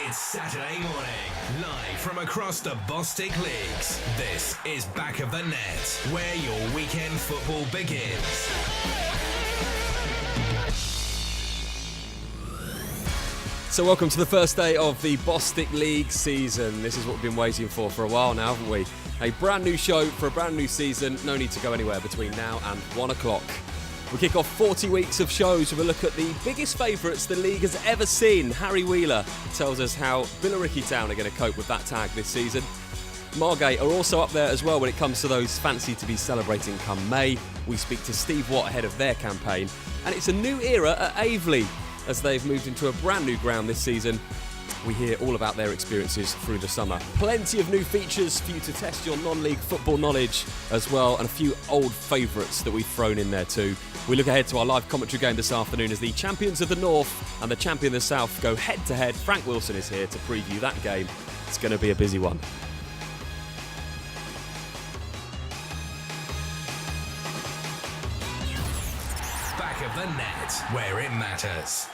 It's Saturday morning, live from across the Bostik Leagues. This is Back of the Net, where your weekend football begins. So welcome to the first day of the Bostik League season. This is what we've been waiting for a while now, haven't we? A brand new show for a brand new season. No need to go anywhere between now and 1 o'clock. We kick off 40 weeks of shows with a look at the biggest favourites the league has ever seen. Harry Wheeler tells us how Billericay Town are going to cope with that tag this season. Margate are also up there as well when it comes to those fancy to be celebrating come May. We speak to Steve Watt ahead of their campaign. And it's a new era at Aveley as they've moved into a brand new ground this season. We hear all about their experiences through the summer. Plenty of new features for you to test your non-league football knowledge as well, and a few old favourites that we've thrown in there too. We look ahead to our live commentary game this afternoon as the champions of the North and the champion of the South go head-to-head. Frank Wilson is here to preview that game. It's going to be a busy one. Back of the Net, where it matters.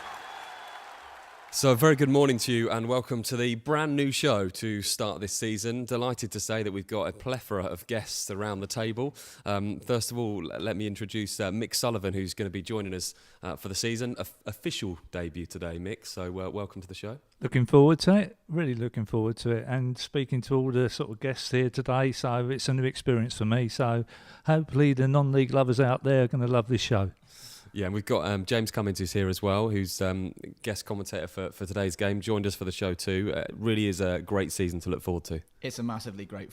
So a very good morning to you and welcome to the brand new show to start this season. Delighted to say that we've got a plethora of guests around the table. First of all, let me introduce Mick Sullivan, who's going to be joining us for the season. Official debut today, Mick, so welcome to the show. Looking forward to it, really looking forward to it, and speaking to all the sort of guests here today, so it's a new experience for me, so hopefully the non-league lovers out there are going to love this show. Yeah, and we've got James Cummins who's here as well, who's guest commentator for today's game, joined us for the show too. Really is a great season to look forward to. It's a massively great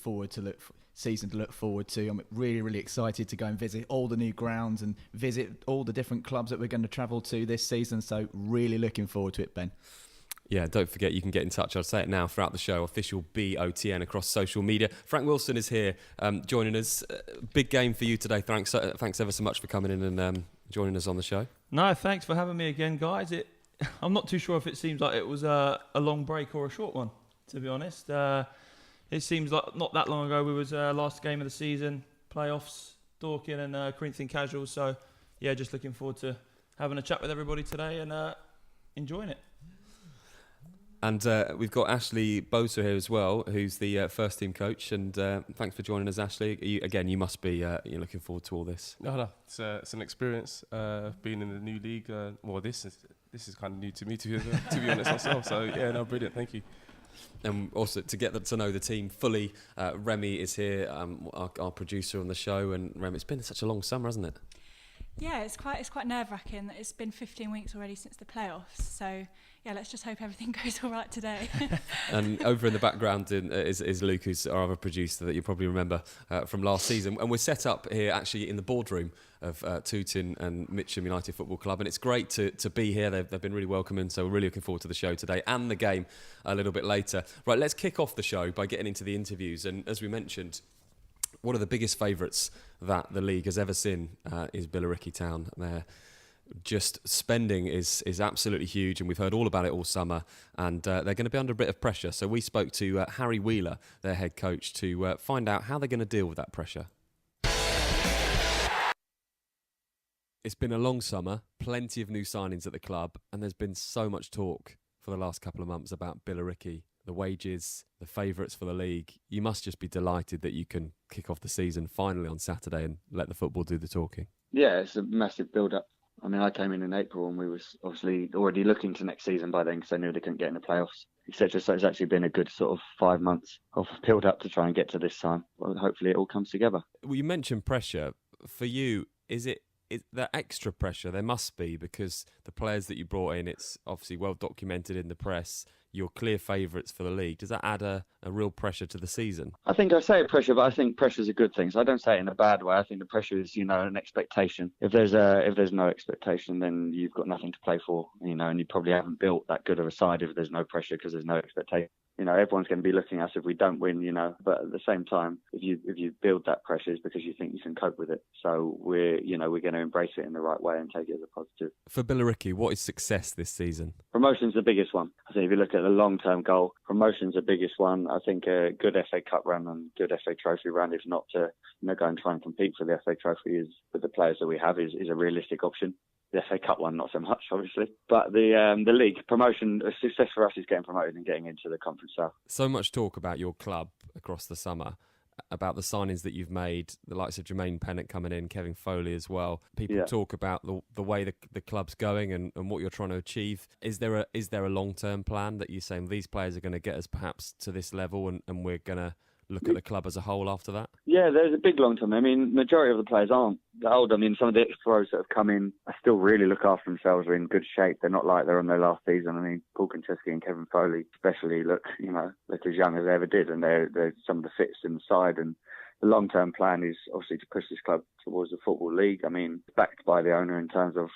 season to look forward to. I'm really, really excited to go and visit all the new grounds and visit all the different clubs that we're going to travel to this season, so really looking forward to it, Ben. Yeah, don't forget you can get in touch. I'll say it now throughout the show. Official BOTN across social media. Frank Wilson is here joining us. Big game for you today. Thanks ever so much for coming in and joining us on the show. No, thanks for having me again, guys. I'm not too sure if it seems like it was a long break or a short one, to be honest. It seems like not that long ago we was last game of the season, playoffs, Dorking and Corinthian Casuals. So, yeah, just looking forward to having a chat with everybody today and enjoying it. And we've got Ashley Bosa here as well, who's the first team coach. And thanks for joining us, Ashley. You must be you're looking forward to all this. No, it's an experience being in the new league. This is kind of new to me to be honest myself. So yeah, no, brilliant. Thank you. And also to get to know the team fully, Remy is here, our producer on the show. And Remy, it's been such a long summer, hasn't it? Yeah, it's quite nerve-wracking. It's been 15 weeks already since the playoffs. So yeah, let's just hope everything goes all right today. And over in the background is Luke, who's our other producer that you probably remember from last season. And we're set up here actually in the boardroom of Tooting and Mitcham United Football Club. And it's great to be here. They've been really welcoming. So we're really looking forward to the show today and the game a little bit later. Right, let's kick off the show by getting into the interviews. And as we mentioned, one of the biggest favourites that the league has ever seen is Billericay Town. Their just spending is absolutely huge, and we've heard all about it all summer, and they're going to be under a bit of pressure. So we spoke to Harry Wheeler, their head coach, to find out how they're going to deal with that pressure. It's been a long summer, plenty of new signings at the club, and there's been so much talk for the last couple of months about Billericay, the wages, the favourites for the league. You must just be delighted that you can kick off the season finally on Saturday and let the football do the talking. Yeah, it's a massive build-up. I mean, I came in April and we was obviously already looking to next season by then because I knew they couldn't get in the playoffs, etc. So it's actually been a good sort of 5 months of build-up to try and get to this time. Well, hopefully it all comes together. Well, you mentioned pressure. For you, is that extra pressure? There must be, because the players that you brought in, it's obviously well documented in the press. You're clear favourites for the league. Does that add a real pressure to the season? I think I say pressure, but I think pressure is a good thing. So I don't say it in a bad way. I think the pressure is, an expectation. If there's no expectation, then you've got nothing to play for, and you probably haven't built that good of a side if there's no pressure because there's no expectation. Everyone's going to be looking at us if we don't win, but at the same time, if you build that pressure, it's because you think you can cope with it. So we're going to embrace it in the right way and take it as a positive. For Billericay, what is success this season? Promotion's the biggest one. I think if you look at the long-term goal, promotion's the biggest one. I think a good FA Cup run and good FA Trophy run, if not to go and try and compete for the FA Trophy, is with the players that we have, is a realistic option. The FA Cup one, not so much, obviously. But the league promotion, a success for us is getting promoted and getting into the Conference South. So much talk about your club across the summer, about the signings that you've made, the likes of Jermaine Pennant coming in, Kevin Foley as well. People talk about the way the club's going and what you're trying to achieve. Is there a long-term plan that you're saying these players are going to get us perhaps to this level and we're going to look at the club as a whole after that? Yeah, there's a big long term. I mean, majority of the players aren't that old. I mean, some of the ex-pros that have come in still really look after themselves, are in good shape. They're not like they're on their last season. I mean, Paul Konchesky and Kevin Foley especially look as young as they ever did, and they're some of the fittest in the side. And the long-term plan is obviously to push this club towards the Football League. I mean, backed by the owner in terms of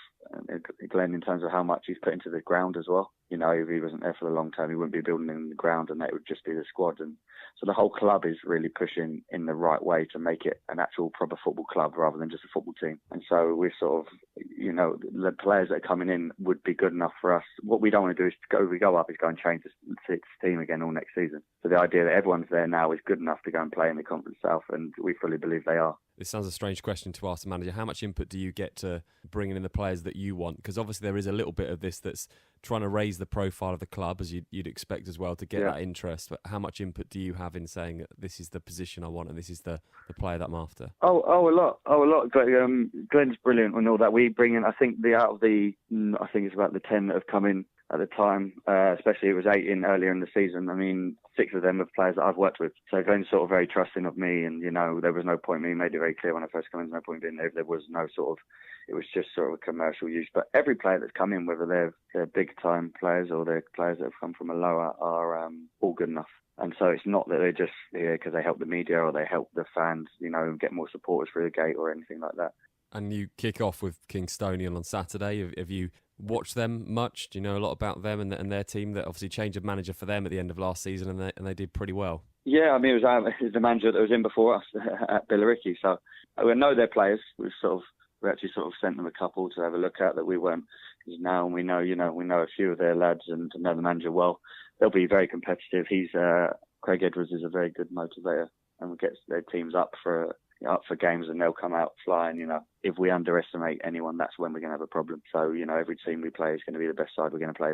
Glenn, in terms of how much he's put into the ground as well. If he wasn't there for the long term, he wouldn't be building in the ground, and that would just be the squad. And so the whole club is really pushing in the right way to make it an actual proper football club rather than just a football team. And so we're sort of, the players that are coming in would be good enough for us. What we don't want to do is we go up is go and change the team again all next season. So the idea that everyone's there now is good enough to go and play in the Conference South, and we fully believe they are. This sounds a strange question to ask the manager. How much input do you get to bringing in the players that you want? Because obviously there is a little bit of this that's trying to raise the profile of the club, as you'd expect as well, to get that interest. But how much input do you have in saying this is the position I want and this is the player that I'm after? A lot. Glenn's brilliant and all that. We bring in, I think it's about the 10 that have come in at the time, especially it was 8 in earlier in the season. I mean, 6 of them are players that I've worked with. So Glenn's sort of very trusting of me, and there was no point, me made it very clear when I first came in, there's no point being there if there was no it was just sort of a commercial use. But every player that's come in, whether they're big time players or they're players that have come from a lower, are all good enough. And so it's not that they're just here because they help the media or they help the fans, get more supporters through the gate or anything like that. And you kick off with Kingstonian on Saturday. Have you watched them much? Do you know a lot about them and their team that obviously changed of manager for them at the end of last season and they did pretty well? Yeah, I mean, it was the manager that was in before us at Billericay. So we know their players. We actually sort of sent them a couple to have a look at that we weren't. Because now we know a few of their lads and know the manager well. They'll be very competitive. Craig Edwards is a very good motivator and gets their teams up for games, and they'll come out flying. If we underestimate anyone, that's when we're going to have a problem. So every team we play is going to be the best side we're going to play.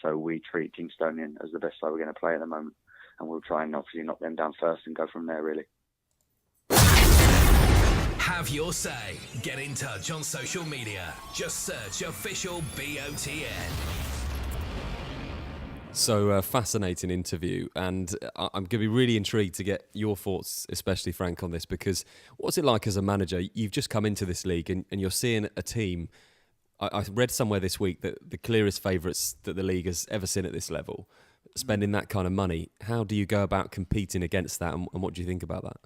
So we treat Kingstonian as the best side we're going to play at the moment, and we'll try and obviously knock them down first and go from there, really. Have your say. Get in touch on social media. Just search official BOTN. So fascinating interview, and I'm going to be really intrigued to get your thoughts, especially Frank, on this, because what's it like as a manager? You've just come into this league and you're seeing a team. I read somewhere this week that the clearest favourites that the league has ever seen at this level, spending that kind of money. How do you go about competing against that, and what do you think about that?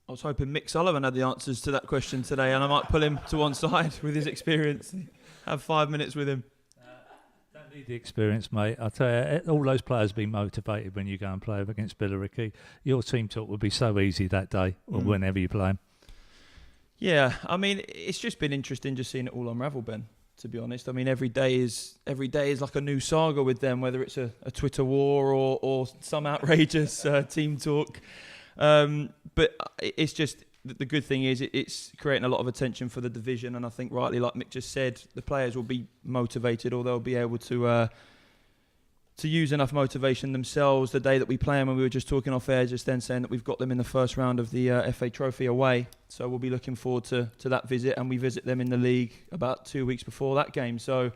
I was hoping Mick Sullivan had the answers to that question today, and I might pull him to one side with his experience and have 5 minutes with him. Don't need the experience, mate. I'll tell you, all those players be motivated when you go and play against Billericay. Your team talk will be so easy that day, or whenever you play them. Yeah, I mean, it's just been interesting just seeing it all unravel, Ben, to be honest. I mean, every day is like a new saga with them, whether it's a Twitter war or some outrageous team talk. But it's just, the good thing is it's creating a lot of attention for the division, and I think rightly, like Mick just said, the players will be motivated, or they'll be able to use enough motivation themselves. The day that we play them, and we were just talking off air just then, saying that we've got them in the first round of the FA Trophy away, so we'll be looking forward to that visit, and we visit them in the league about 2 weeks before that game. So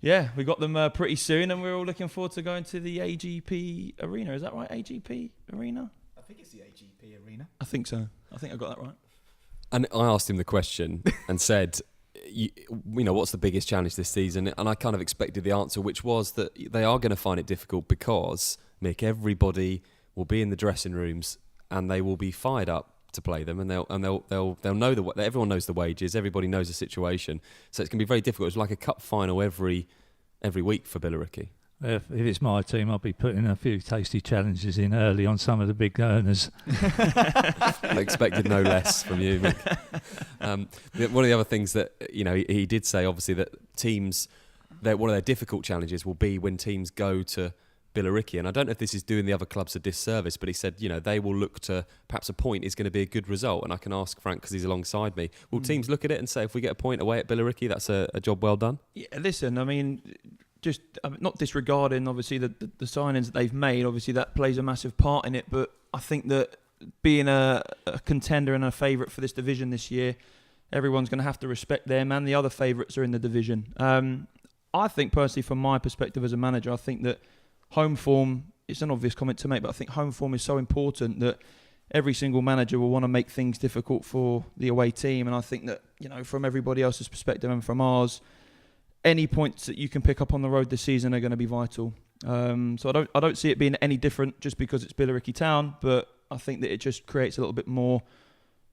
yeah, we got them pretty soon, and we're all looking forward to going to the AGP Arena. Is that right, AGP Arena? I think it's the AGP Arena. I think so. I think I got that right. And I asked him the question and said, what's the biggest challenge this season? And I kind of expected the answer, which was that they are going to find it difficult because, Mick, everybody will be in the dressing rooms and they will be fired up to play them, and they'll know everyone knows the wages, everybody knows the situation, so it's going to be very difficult. It's like a cup final every week for Billericay. If it's my team, I'll be putting a few tasty challenges in early on some of the big earners. I expected no less from you, Mick. One of the other things that he did say, obviously, that teams, one of their difficult challenges will be when teams go to Billericay, and I don't know if this is doing the other clubs a disservice, but he said, they will look to perhaps a point is going to be a good result. And I can ask Frank, because he's alongside me, will teams look at it and say, if we get a point away at Billericay, that's a job well done? Yeah, listen, I mean, just not disregarding obviously the signings that they've made, obviously that plays a massive part in it, but I think that being a contender and a favourite for this division this year, everyone's going to have to respect them, and the other favourites are in the division. I think personally, from my perspective as a manager, I think that home form, it's an obvious comment to make, but I think home form is so important that every single manager will want to make things difficult for the away team. And I think that, from everybody else's perspective and from ours, any points that you can pick up on the road this season are going to be vital. So I don't see it being any different just because it's Billericay Town, but I think that it just creates a little bit more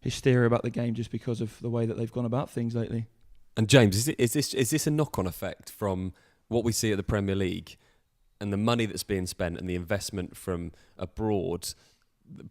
hysteria about the game just because of the way that they've gone about things lately. And James, is this a knock-on effect from what we see at the Premier League and the money that's being spent and the investment from abroad?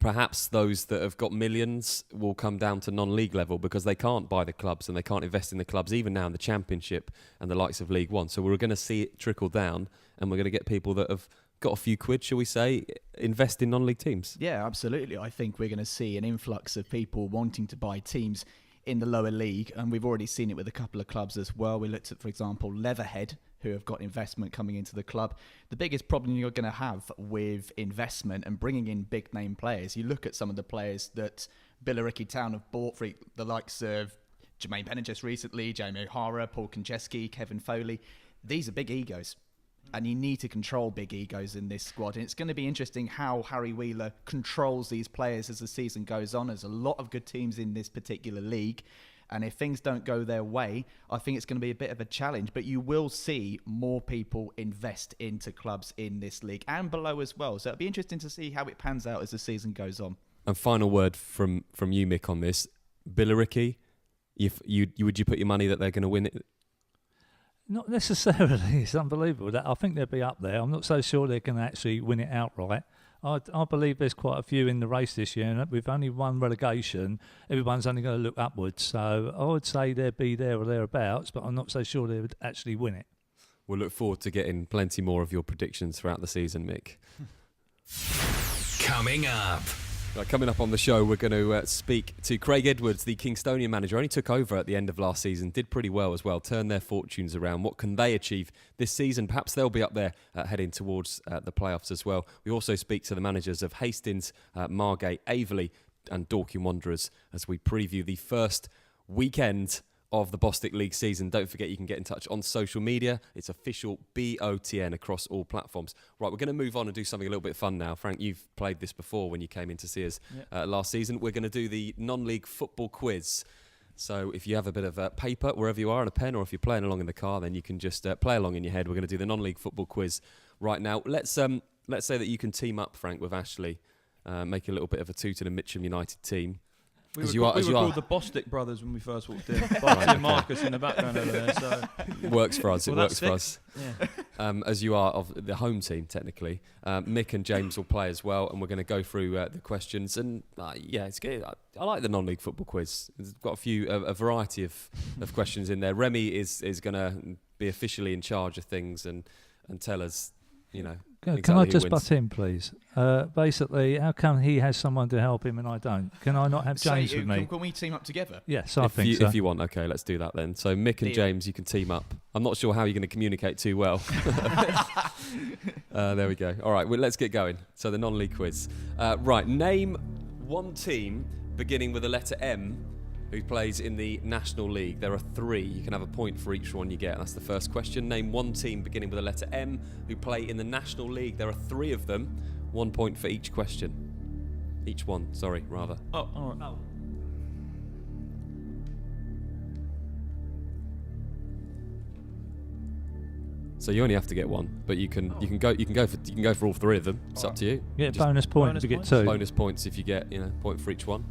Perhaps those that have got millions will come down to non-league level because they can't buy the clubs and they can't invest in the clubs, even now in the Championship and the likes of League One. So we're going to see it trickle down, and we're going to get people that have got a few quid, shall we say, invest in non-league teams. Yeah, absolutely. I think we're going to see an influx of people wanting to buy teams in the lower league, and we've already seen it with a couple of clubs as well. We looked at, for example, Leatherhead, who have got investment coming into the club. The biggest problem you're going to have with investment and bringing in big name players, you look at some of the players that Billericay Town have bought for the likes of Jermaine Penegis recently, Jamie O'Hara, Paul Konchesky, Kevin Foley. These are big egos. And you need to control big egos in this squad. And it's going to be interesting how Harry Wheeler controls these players as the season goes on. There's a lot of good teams in this particular league. And if things don't go their way, I think it's going to be a bit of a challenge. But you will see more people invest into clubs in this league and below as well. So it'll be interesting to see how it pans out as the season goes on. And final word from you, Mick, on this. Billericay, would you put your money that they're going to win it? Not necessarily. It's unbelievable. I think they'll be up there. I'm not so sure they're going to actually win it outright. I believe there's quite a few in the race this year, and with only one relegation, everyone's only going to look upwards. So I would say they'd be there or thereabouts, but I'm not so sure they would actually win it. We'll look forward to getting plenty more of your predictions throughout the season, Mick. Coming up. Coming up on the show, we're going to speak to Craig Edwards, the Kingstonian manager. Only took over at the end of last season, did pretty well as well, turned their fortunes around. What can they achieve this season? Perhaps they'll be up there heading towards the playoffs as well. We also speak to the managers of Hastings, Margate, Averley and Dorking Wanderers as we preview the first weekend of the Bostik League season. Don't forget you can get in touch on social media. It's official BOTN across all platforms. Right, we're going to move on and do something a little bit fun now. Frank, you've played this before when you came in to see us last season. We're going to do the non-league football quiz. So if you have a bit of paper wherever you are and a pen, or if you're playing along in the car, then you can just play along in your head. We're going to do the non-league football quiz right now. Let's say that you can team up, Frank, with Ashley, make a little bit of a Tooting Mitcham United team. We were called the Bostik brothers when we first walked in. But Marcus in the background over there. So. Works for us. It works for us. Yeah. As you are of the home team, technically. Mick and James will play as well, and we're going to go through the questions. And it's good. I like the non-league football quiz. It's got a variety of questions in there. Remy is going to be officially in charge of things and tell us, Can exactly I just who wins. butt in, please? Basically, how come he has someone to help him and I don't? Can I not have James with me? Can we team up together? Yes, I think If you want, okay, let's do that then. So Mick and James, you can team up. I'm not sure how you're going to communicate too well. There we go. All right, well, let's get going. So the non-league quiz. Right, name one team beginning with the letter M who plays in the National League. There are 3. You can have a point for each one you get. That's the first question. Name one team beginning with the letter M who play in the National League. There are 3 of them. 1 point for each question. Each one, rather. Oh, all right. Oh. So you only have to get one, but you can go for all 3 of them. It's up to you. Yeah, Just bonus point if you get 2. bonus points if you get point for each one.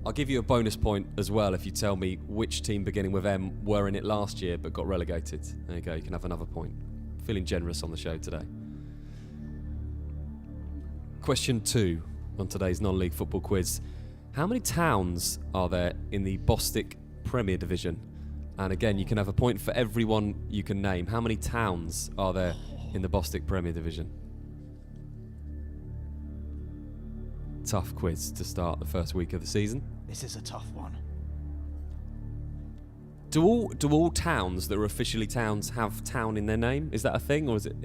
I'll give you a bonus point as well if you tell me which team beginning with M were in it last year but got relegated. There you go, you can have another point. Feeling generous on the show today. Question 2 on today's non-league football quiz. How many towns are there in the Bostik Premier Division? And again, you can have a point for everyone you can name. How many towns are there in the Bostik Premier Division? Tough quiz to start the first week of the season. This is a tough one. Do all towns that are officially towns have town in their name? Is that a thing, or is it?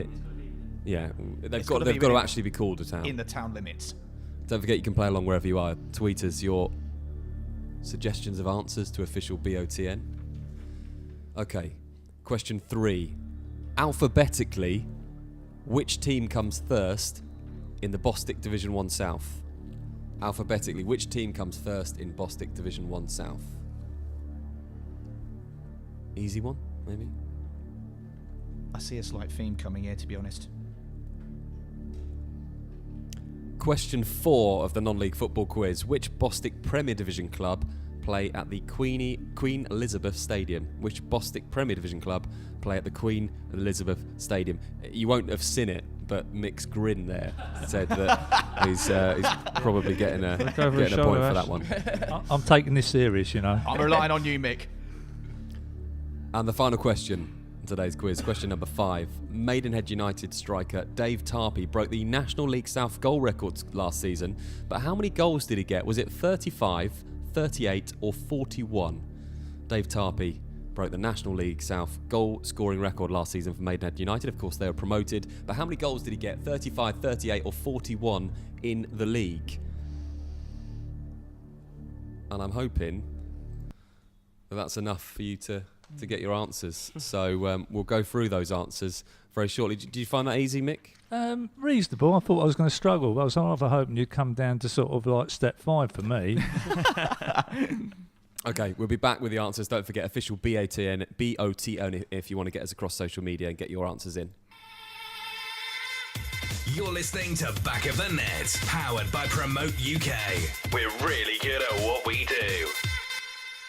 Yeah, they've got to actually be called a town. In the town limits. Don't forget you can play along wherever you are. Tweet us your suggestions of answers to official BOTN. Okay, question 3. Alphabetically, which team comes first in the Bostik Division 1 South? Alphabetically, which team comes first in Bostik Division 1 South? Easy one, maybe? I see a slight theme coming here, to be honest. Question 4 of the non-league football quiz. Which Bostik Premier Division club play at the Queen Elizabeth Stadium? Which Bostik Premier Division club play at the Queen Elizabeth Stadium? You won't have seen it, but Mick's grin there said that he's probably getting a point for that one. I'm taking this serious, you know. I'm relying on you, Mick. And the final question in today's quiz, question number 5. Maidenhead United striker Dave Tarpey broke the National League South goal records last season, but how many goals did he get? Was it 35, 38 or 41? Dave Tarpey broke the National League South goal scoring record last season for Maidenhead United. Of course, they were promoted, but how many goals did he get? 35, 38 or 41 in the league? And I'm hoping that that's enough for you to get your answers. So we'll go through those answers very shortly. Did you find that easy, Mick? Reasonable. I thought I was going to struggle. I was rather hoping you'd come down to sort of like step 5 for me. Okay, we'll be back with the answers. Don't forget official BOTN if you want to get us across social media and get your answers in. You're listening to Back of the Net, powered by Promote UK. We're really good at what we do.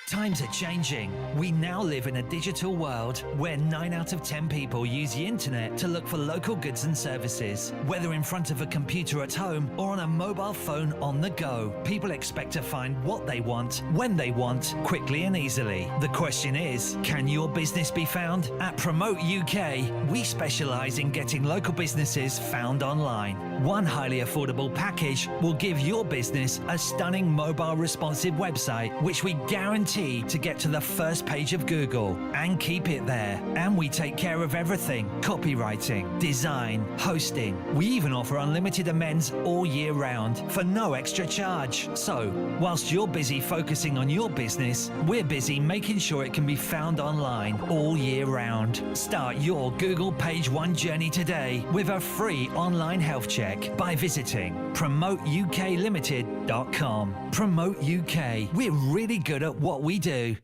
Times are changing. We now live in a digital world where 9 out of 10 people use the internet to look for local goods and services. Whether in front of a computer at home or on a mobile phone on the go, people expect to find what they want, when they want, quickly and easily. The question is, can your business be found? At Promote UK, we specialise in getting local businesses found online. One highly affordable package will give your business a stunning mobile responsive website, which we guarantee to get to the first page of Google and keep it there. And we take care of everything: copywriting, design, hosting. We even offer unlimited amends all year round for no extra charge. So, whilst you're busy focusing on your business, we're busy making sure it can be found online all year round. Start your Google Page 1 journey today with a free online health check by visiting promoteUKLimited.com. Promote UK. We're really good at what we do.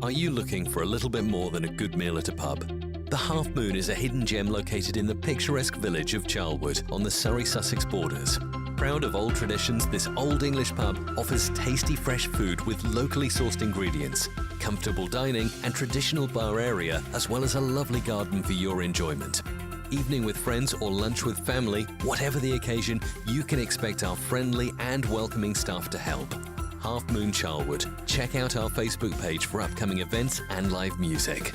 Are you looking for a little bit more than a good meal at a pub? The Half Moon is a hidden gem located in the picturesque village of Charlwood on the Surrey-Sussex borders. Proud of old traditions, this old English pub offers tasty fresh food with locally sourced ingredients, comfortable dining and traditional bar area, as well as a lovely garden for your enjoyment. Evening with friends or lunch with family, whatever the occasion, you can expect our friendly and welcoming staff to help. Half Moon Charlwood. Check out our Facebook page for upcoming events and live music.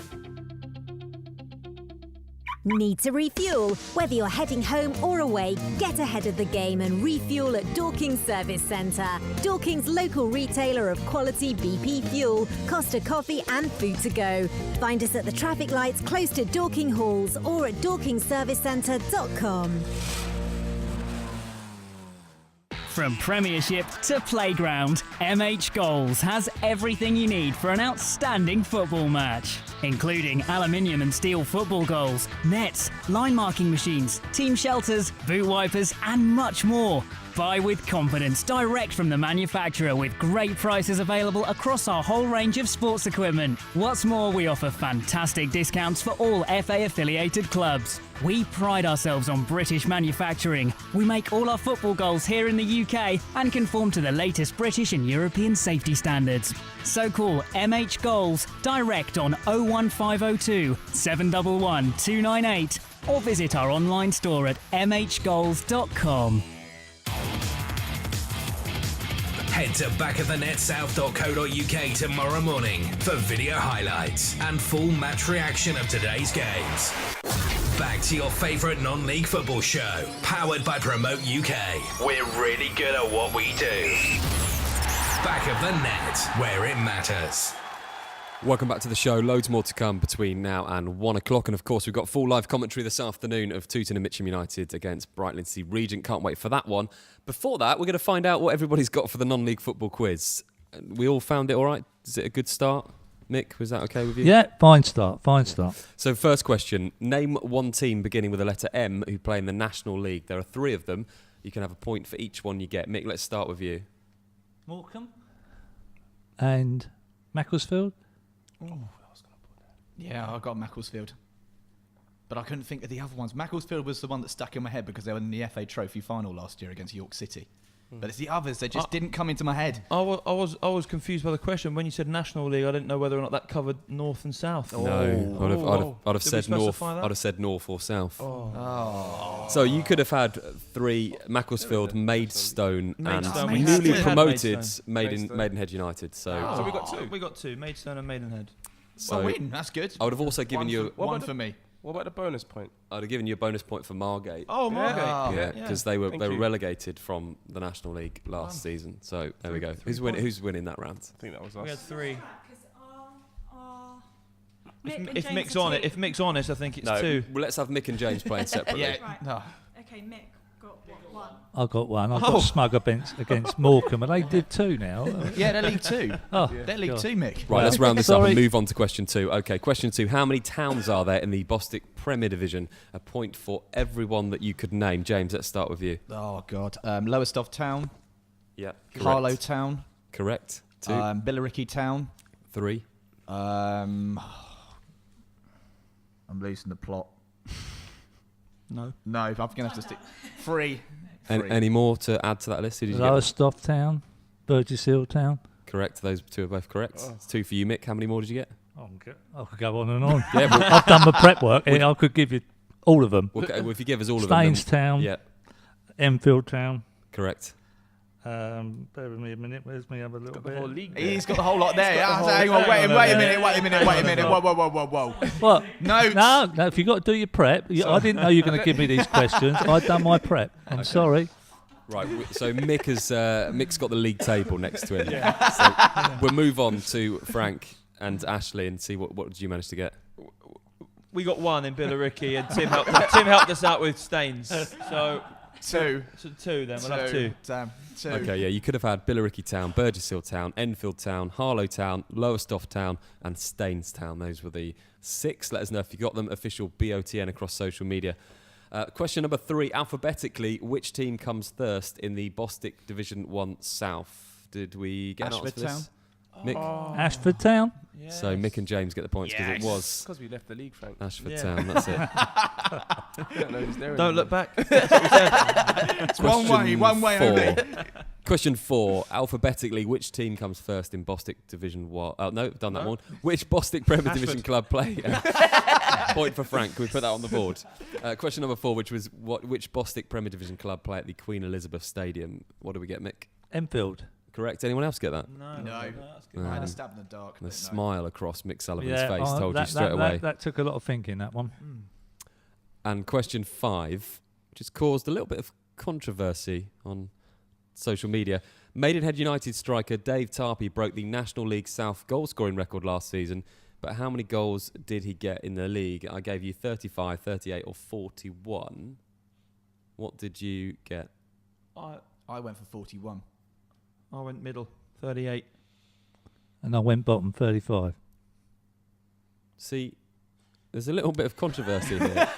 Need to refuel? Whether you're heading home or away, get ahead of the game and refuel at Dorking's Service Centre. Dorking's local retailer of quality BP fuel, Costa coffee and food to go. Find us at the traffic lights close to Dorking Halls or at dorkingservicecentre.com. From Premiership to Playground, MH Goals has everything you need for an outstanding football match, including aluminium and steel football goals, nets, line marking machines, team shelters, boot wipers and much more. Buy with confidence direct from the manufacturer with great prices available across our whole range of sports equipment. What's more, we offer fantastic discounts for all FA affiliated clubs. We pride ourselves on British manufacturing. We make all our football goals here in the UK and conform to the latest British and European safety standards. So call MH Goals direct on 01502 711 298 or visit our online store at mhgoals.com. Head to backofthenetsouth.co.uk tomorrow morning for video highlights and full match reaction of today's games. back to your favourite non-league football show, powered by Promote UK. We're really good at what we do. Back of the net, where it matters. Welcome back to the show. Loads more to come between now and 1 o'clock. And of course, we've got full live commentary this afternoon of Tooting Mitcham United against Brighton City Regent. Can't wait for that one. Before that, we're going to find out what everybody's got for the non-league football quiz. We all found it all right? Is it a good start? Mick, was that okay with you? Yeah, fine start. So first question, name one team beginning with the letter M who play in the National League. There are 3 of them. You can have a point for each one you get. Mick, let's start with you. Morecambe and Macclesfield. Yeah, I got Macclesfield. But I couldn't think of the other ones. Macclesfield was the one that stuck in my head because they were in the FA Trophy final last year against York City. But it's the others, they just didn't come into my head. I was confused by the question. When you said National League, I didn't know whether or not that covered North and South. No, I'd have said North. I'd have said North or South. So you could have had 3: Macclesfield, Maidstone, and newly promoted Maidenhead United. So we got two: Maidstone and Maidenhead. So win, that's good. I would have also given you one for me. What about the bonus point? I'd have given you a bonus point for Margate. Oh, Margate. Yeah, because they were relegated from the National League last season. So there we go. Who's winning that round? I think that was us. We had 3. If Mick's honest, I think it's 2. Well, let's have Mick and James playing separately. Right. No. Okay, Mick got 1. I got 1. I got smug against Morecambe, and they did 2 now. Yeah, they're League 2. They're League 2, Mick. Right, let's round this up and move on to question 2. Okay, question 2. How many towns are there in the Bostik Premier Division? A point for everyone that you could name. James, let's start with you. Oh, God. Lowestoft Town. Yeah. Carlow Town. Correct. 2. Billericay Town. 3. I'm losing the plot. No, I'm going to have to stick 3. Any more to add to that list? Lowestoft Town, Burgess Hill Town. Correct. Those 2 are both correct. It's 2 for you, Mick. How many more did you get? I could go on and on. I've done my prep work, and I could give you all of them. Well, if you give us all of Staines them. Town. Enfield Town. Correct. Bear with me a minute. Where's me have a little bit? He's got the whole lot there. Hang on, wait a minute. Whoa. What? No. If you've got to do your prep, I didn't know you were going to give me these questions. I've done my prep. I'm sorry. Right, so Mick's got the league table next to him. So we'll move on to Frank and Ashley and see what did you manage to get. We got 1 in Billericay, and Tim helped us out with Staines. So 2. So 2 then. We'll have 2. Damn. 2. Okay, yeah, you could have had Billericay Town, Burgess Hill Town, Enfield Town, Harlow Town, Lowestoft Town, and Staines Town. Those were the 6. Let us know if you got them. Official BOTN across social media. Question number 3. Alphabetically, which team comes first in the Bostik Division 1 South? Did we get an answer for this? Mick? Ashford Town. Yes. So Mick and James get the points because it was because we left the league, Frank. Ashford Town. That's it. Don't look back. It's one way only. Question 4. Alphabetically, which team comes first in Bostik Division 1? Oh, no, done that one. Which Bostik Premier Division club play? Point for Frank. Can we put that on the board? Question number 4, which was which Bostik Premier Division club play at the Queen Elizabeth Stadium? What do we get, Mick? Enfield. Correct. Anyone else get that? No. I had a stab in the dark. The smile across Mick Sullivan's face told you straight away. That took a lot of thinking, that one. And question 5, which has caused a little bit of controversy on social media. Maidenhead United striker Dave Tarpey broke the National League South goal scoring record last season, but how many goals did he get in the league? I gave you 35, 38 or 41. What did you get? I went for 41. I went middle, 38. And I went bottom, 35. See, there's a little bit of controversy here.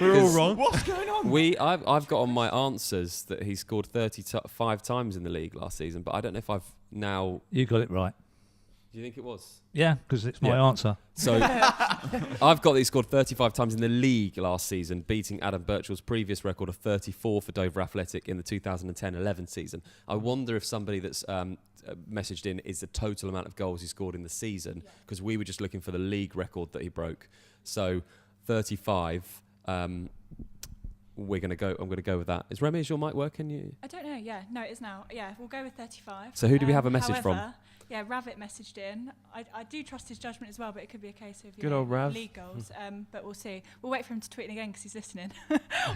We're all wrong. What's going on? I've got on my answers that he scored 35 times in the league last season, but I don't know if I've now... You got it right. Do you think it was? Yeah, because it's my answer. So I've got that he scored 35 times in the league last season, beating Adam Birchall's previous record of 34 for Dover Athletic in the 2010-11 season. I wonder if somebody that's messaged in is the total amount of goals he scored in the season, because we were just looking for the league record that he broke. So 35. I'm going to go with that. Is your mic working? I don't know. Yeah, no, it is now. Yeah, we'll go with 35. So who do we have a message from? Ravit messaged in. I do trust his judgment as well, but it could be a case of Good old Rav. league goals. But we'll see. We'll wait for him to tweet again because he's listening.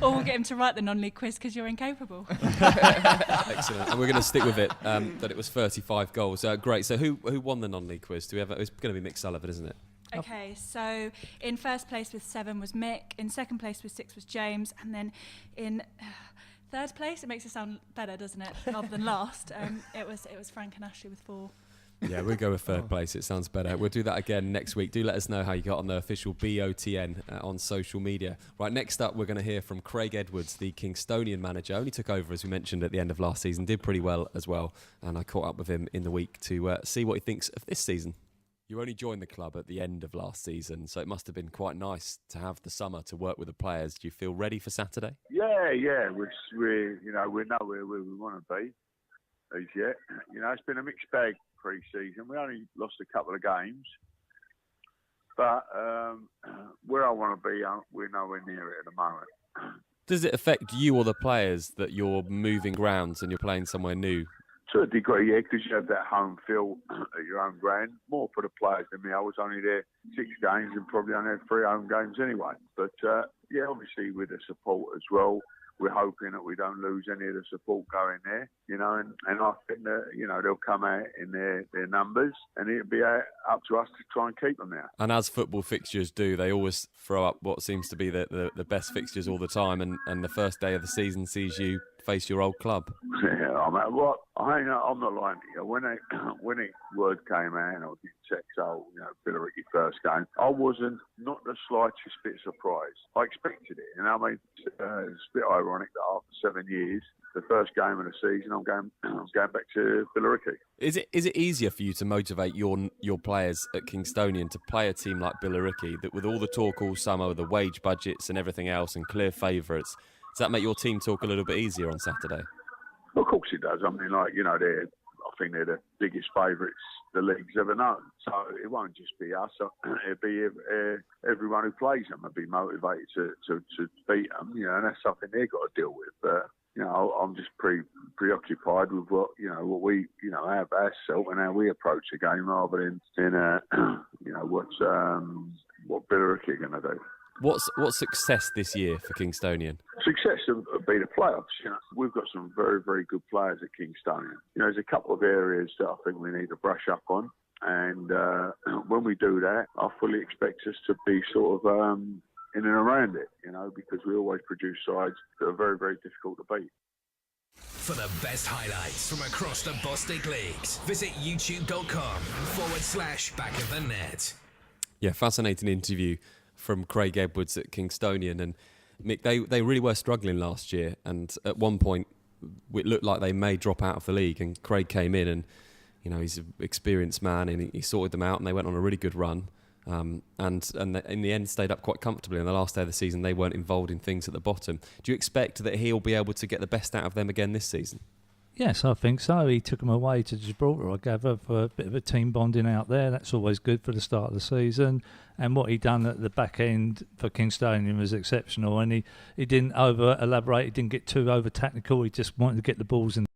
Or we'll get him to write the non-league quiz because you're incapable. Excellent. And we're going to stick with it, that it was 35 goals. Great. So who won the non-league quiz? Do we have? It's going to be Mick Sullivan, isn't it? Okay, so in first place with 7 was Mick, in second place with 6 was James, and then in third place, it makes it sound better, doesn't it, rather than last, it was Frank and Ashley with 4. Yeah, we'll go with third place. It sounds better. We'll do that again next week. Do let us know how you got on the official BOTN on social media. Right, next up, we're going to hear from Craig Edwards, the Kingstonian manager. Only took over, as we mentioned, at the end of last season. Did pretty well as well. And I caught up with him in the week to see what he thinks of this season. You only joined the club at the end of last season, so it must have been quite nice to have the summer to work with the players. Do you feel ready for Saturday? Yeah. We know where we want to be as yet. It's been a mixed bag pre-season. We only lost a couple of games, but where I want to be, we're nowhere near it at the moment. Does it affect you or the players that you're moving grounds and you're playing somewhere new? To a degree, yeah, because you have that home feel at your own ground. More for the players than me. I was only there 6 games and probably only had 3 home games anyway. But, obviously with the support as well, we're hoping that we don't lose any of the support going there, and I think that, they'll come out in their numbers and it'll be up to us to try and keep them there. And as football fixtures do, they always throw up what seems to be the best fixtures all the time, and the first day of the season sees you face your old club. Yeah, I'm not lying to you. When the word came out and I was in Texel, Billericay first game, I wasn't not the slightest bit surprised. I expected it, it's a bit ironic that after 7 years, the first game of the season, I'm going back to Billericay. Is it easier for you to motivate your players at Kingstonian to play a team like Billericay that, with all the talk all summer, the wage budgets and everything else, and clear favourites, does that make your team talk a little bit easier on Saturday? Well, of course it does. I think they're the biggest favourites the league's ever known. So it won't just be us. It'll be everyone who plays them will be motivated to beat them. And that's something they've got to deal with. But I'm just preoccupied with what we have ourselves and how we approach the game, rather than what Billericay are going to do. What's success this year for Kingstonian? Success would be the playoffs. We've got some very, very good players at Kingstonian. There's a couple of areas that I think we need to brush up on, and when we do that, I fully expect us to be sort of in and around it. Because we always produce sides that are very, very difficult to beat. For the best highlights from across the Bostik Leagues, visit youtube.com/back of the net. Yeah, fascinating interview from Craig Edwards at Kingstonian. And Mick, they really were struggling last year, and at one point it looked like they may drop out of the league, and Craig came in and he's an experienced man, and he sorted them out, and they went on a really good run, and in the end stayed up quite comfortably. On the last day of the season, they weren't involved in things at the bottom. Do you expect that he'll be able to get the best out of them again this season? Yes, I think so. He took them away to Gibraltar, I gather, for a bit of a team bonding out there. That's always good for the start of the season. And what he done at the back end for Kingstonian was exceptional. And he didn't over-elaborate, he didn't get too over-technical. He just wanted to get the balls in.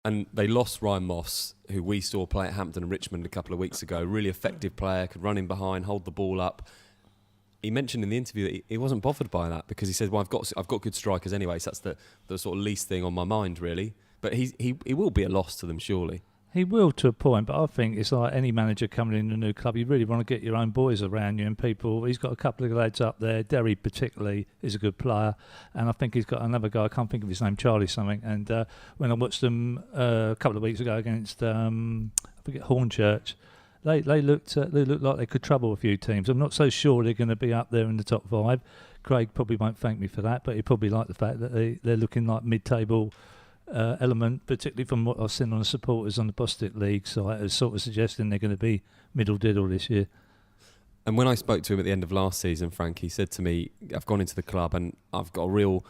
And they lost Ryan Moss, who we saw play at Hampton and Richmond a couple of weeks ago. Really effective player, could run in behind, hold the ball up. He mentioned in the interview that he wasn't bothered by that, because he said, well, I've got good strikers anyway, so that's the sort of least thing on my mind, really. But he will be a loss to them, surely. He will, to a point, but I think it's like any manager coming in a new club. You really want to get your own boys around you and people. He's got a couple of lads up there. Derry particularly is a good player, and I think he's got another guy, I can't think of his name, Charlie something. And when I watched them a couple of weeks ago against I forget, Hornchurch, they looked like they could trouble a few teams. I'm not so sure they're going to be up there in the top 5. Craig probably won't thank me for that, but he probably like the fact that they're looking like mid-table element, particularly from what I've seen on the supporters on the Bostik League site, is sort of suggesting they're going to be middle diddle this year. And when I spoke to him at the end of last season, Frank, he said to me, I've gone into the club and I've got a real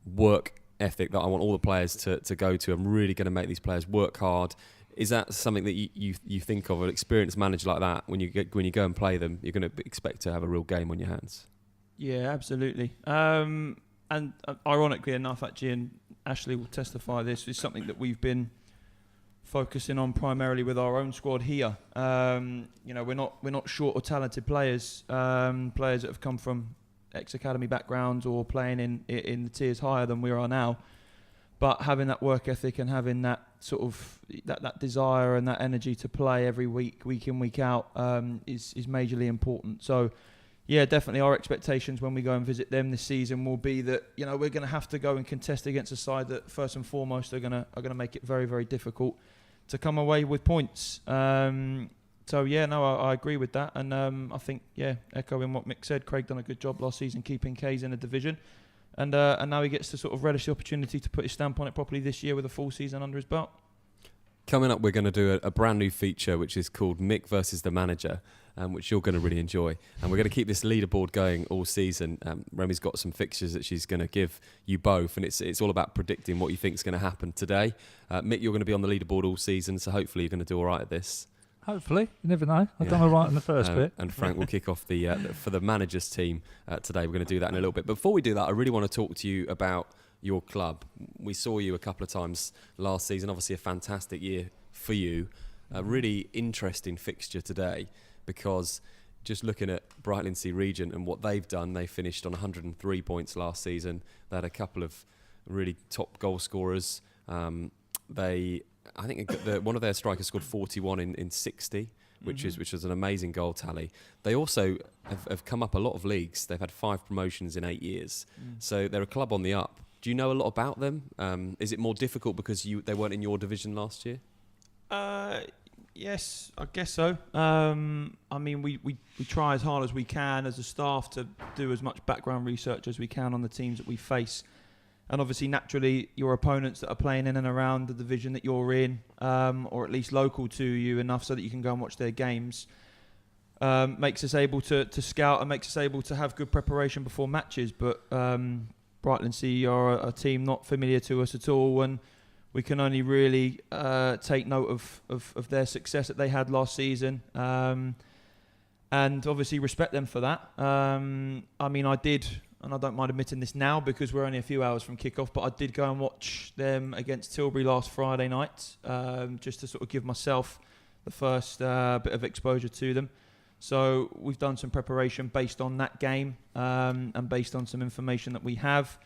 work ethic that I want all the players to go to. I'm really going to make these players work hard. Is that something that you think of, an experienced manager like that, when you go and play them, you're going to expect to have a real game on your hands? Yeah, absolutely. And ironically enough, actually, and Ashley will testify this, is something that we've been focusing on primarily with our own squad here. We're not short of talented players, players that have come from ex-academy backgrounds or playing in the tiers higher than we are now. But having that work ethic and having that sort of that desire and that energy to play every week in, week out, is majorly important. So, yeah, definitely our expectations when we go and visit them this season will be that we're going to have to go and contest against a side that first and foremost are going to make it very, very difficult to come away with points. So yeah, no, I agree with that, and I think echoing what Mick said, Craig done a good job last season keeping K's in the division. And now he gets to sort of relish the opportunity to put his stamp on it properly this year with a full season under his belt. Coming up, we're going to do a brand new feature, which is called Mick versus the Manager, which you're going to really enjoy. And we're going to keep this leaderboard going all season. Remy's got some fixtures that she's going to give you both, and it's all about predicting what you think is going to happen today. Mick, you're going to be on the leaderboard all season, so hopefully you're going to do all right at this. Hopefully, you never know. I've done all right in the first bit. And Frank will kick off for the managers team today. We're going to do that in a little bit. Before we do that, I really want to talk to you about your club. We saw you a couple of times last season. Obviously, a fantastic year for you. A really interesting fixture today because just looking at Brightlingsea Regent and what they've done, they finished on 103 points last season. They had a couple of really top goal scorers. I think one of their strikers scored 41 in 60, which was an amazing goal tally. They also have come up a lot of leagues. They've had 5 promotions in 8 years. So they're a club on the up. Do you know a lot about them? Is it more difficult because they weren't in your division last year? Yes, I guess so. I mean, we try as hard as we can as a staff to do as much background research as we can on the teams that we face. And obviously, naturally, your opponents that are playing in and around the division that you're in, or at least local to you enough so that you can go and watch their games, makes us able to scout and makes us able to have good preparation before matches. But Brightlingsea are a team not familiar to us at all, and we can only really take note of their success that they had last season, and obviously respect them for that. I mean, I did... and I don't mind admitting this now because we're only a few hours from kick-off, but I did go and watch them against Tilbury last Friday night, just to sort of give myself the first bit of exposure to them. So we've done some preparation based on that game and based on some information that we have,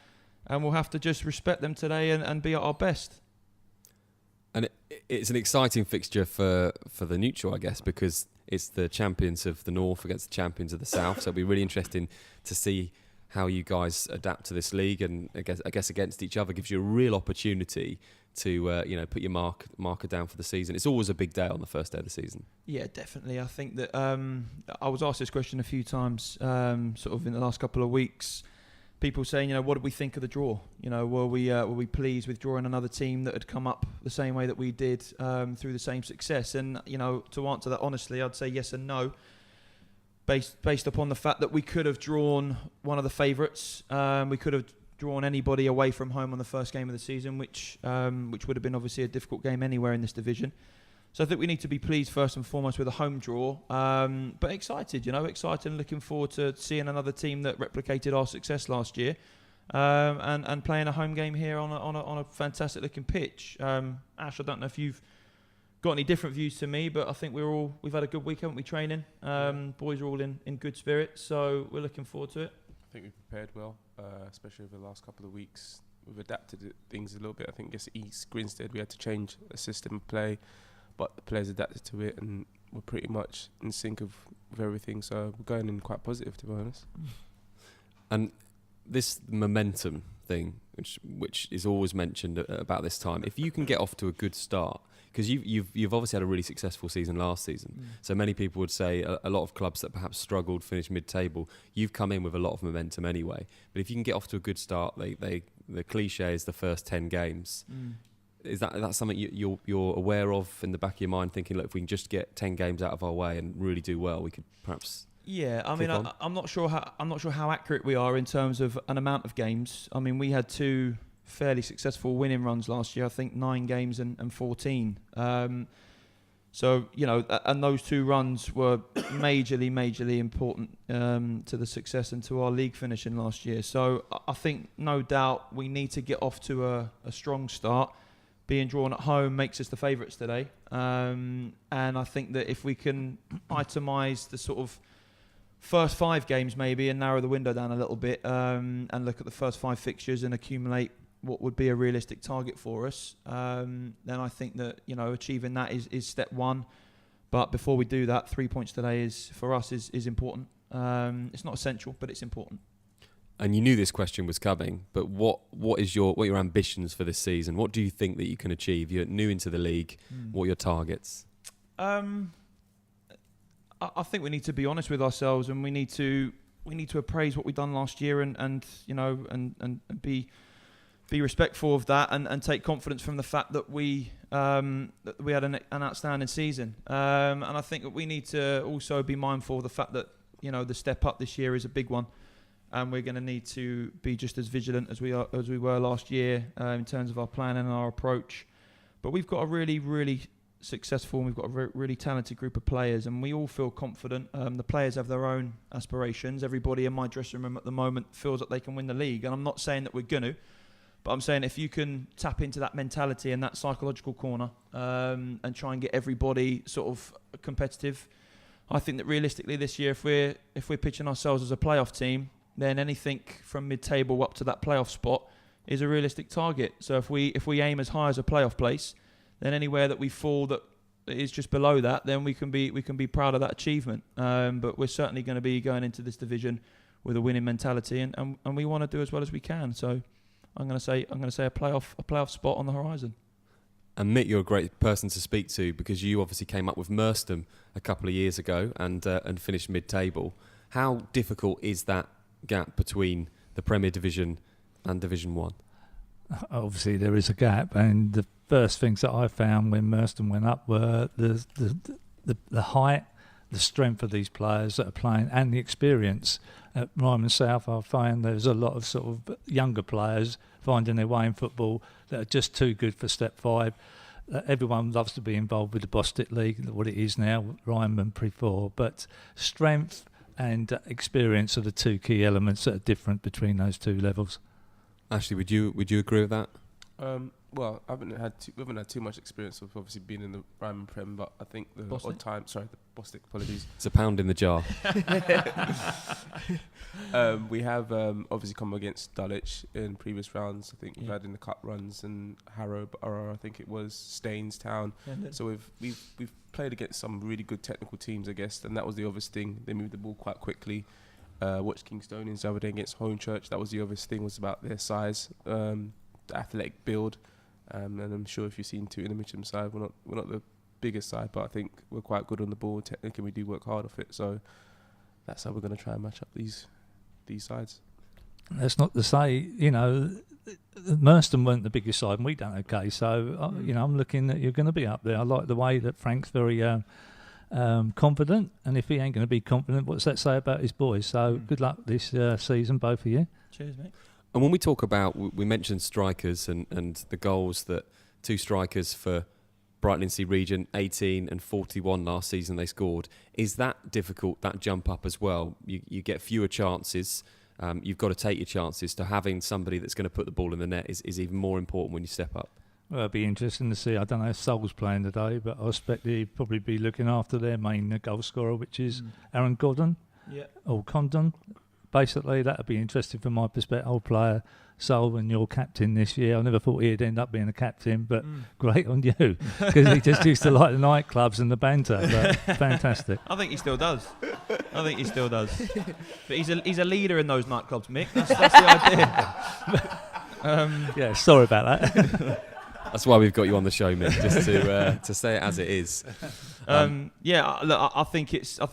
and we'll have to just respect them today and be at our best. And it's an exciting fixture for the neutral, I guess, because it's the champions of the North against the champions of the South, so it'll be really interesting to see how you guys adapt to this league, and I guess against each other gives you a real opportunity to put your marker down for the season. It's always a big day on the first day of the season. Yeah, definitely. I think that I was asked this question a few times, sort of in the last couple of weeks. People saying, what did we think of the draw? Were we pleased with drawing another team that had come up the same way that we did through the same success? And to answer that honestly, I'd say yes and no. Based upon the fact that we could have drawn one of the favourites, we could have drawn anybody away from home on the first game of the season, which would have been obviously a difficult game anywhere in this division. So I think we need to be pleased first and foremost with a home draw, but excited, excited and looking forward to seeing another team that replicated our success last year, and playing a home game here on a fantastic looking pitch. Ash, I don't know if you've got any different views to me, but I think we've had a good week, haven't we, training? Boys are all in good spirits, so we're looking forward to it. I think we've prepared well, especially over the last couple of weeks. We've adapted things a little bit. I think against East Grinstead we had to change a system of play, but the players adapted to it and we're pretty much in sync with everything, so we're going in quite positive, to be honest. And this momentum thing, which is always mentioned about this time, if you can get off to a good start, because you've obviously had a really successful season last season. So many people would say a lot of clubs that perhaps struggled finished mid-table. You've come in with a lot of momentum anyway. But if you can get off to a good start, the cliche is the first 10 games. Is that something you're aware of in the back of your mind, thinking, look, if we can just get 10 games out of our way and really do well, we could perhaps... Yeah, I mean, I'm not sure how accurate we are in terms of an amount of games. I mean, we had 2 fairly successful winning runs last year. I think 9 games and 14. So and those 2 runs were majorly important to the success and to our league finishing last year. So I think no doubt we need to get off to a strong start. being drawn at home makes us the favourites today. And I think that if we can itemise the sort of first 5 games maybe and narrow the window down a little bit and look at the first 5 fixtures and accumulate what would be a realistic target for us, then I think that, you know, achieving that is step one. But before we do that, 3 points today is important. It's not essential, but it's important. And you knew this question was coming, but what are your ambitions for this season? What do you think that you can achieve? You're new into the league. What are your targets? I think we need to be honest with ourselves, and we need to appraise what we've done last year, and you know, and be respectful of that, and take confidence from the fact that we had an outstanding season. And I think that we need to also be mindful of the fact that, you know, the step up this year is a big one, and we're going to need to be just as vigilant as we were last year in terms of our planning and our approach. But we've got a really successful, and we've got a really talented group of players, and we all feel confident. The players have their own aspirations. Everybody in my dressing room at the moment feels that they can win the league, and I'm not saying that we're going to, but I'm saying if you can tap into that mentality and that psychological corner and try and get everybody sort of competitive, I think that realistically this year, if we're pitching ourselves as a playoff team, then anything from mid-table up to that playoff spot is a realistic target. So if we aim as high as a playoff place, then anywhere that we fall that is just below that, then we can be proud of that achievement. But we're certainly going to be going into this division with a winning mentality, and we want to do as well as we can. So I'm going to say a playoff spot on the horizon. And Mick, you're a great person to speak to, because you obviously came up with Merstham a couple of years ago and finished mid-table. How difficult is that gap between the Premier Division and Division 1? Obviously there is a gap, and the first things that I found when Merstham went up were the height, the strength of these players that are playing, and the experience. At Ryman South, I find there's a lot of sort of younger players finding their way in football that are just too good for step 5. Everyone loves to be involved with the Bostik League, what it is now, Ryman Pre-4, but strength and experience are the 2 key elements that are different between those 2 levels. Ashley, would you agree with that? Well, we haven't had too much experience of obviously being in the Ryman Prem, but I think the Bostik, apologies. It's a pound in the jar. We have obviously come against Dulwich in previous rounds. I think we've had in the cup runs, and Harrow, I think it was Stainstown. So we've played against some really good technical teams, I guess, and that was the obvious thing. They moved the ball quite quickly. Watched Kingstonians the other day against Hornchurch. That was the obvious thing, was about their size, the athletic build. And I'm sure if you've seen Tooting Mitcham side, we're not the biggest side, but I think we're quite good on the ball technically, and we do work hard off it. So that's how we're going to try and match up these sides. That's not to say, you know, Merstham weren't the biggest side and we done okay. So, you know, I'm looking that you're going to be up there. I like the way that Frank's very confident, and if he ain't going to be confident, what's that say about his boys? So good luck this season, both of you. Cheers, mate. And when we talk about, we mentioned strikers and the goals that 2 strikers for Brighton and Sea Region, 18 and 41 last season they scored. Is that difficult, that jump up as well? You get fewer chances. You've got to take your chances. To having somebody that's going to put the ball in the net is even more important when you step up. Well, it'll be interesting to see. I don't know if Sol's playing today, but I expect he'd probably be looking after their main goal scorer, which is Aaron Godden. Yeah. Or Condon. Basically, that would be interesting from my perspective. Old player, Sol, and your captain this year. I never thought he'd end up being a captain, but great on you, because he just used to like the nightclubs and the banter. But fantastic. I think he still does. But he's a leader in those nightclubs, Mick. That's the idea. Yeah, sorry about that. That's why we've got you on the show, Mick, just to say it as it is. Look, I think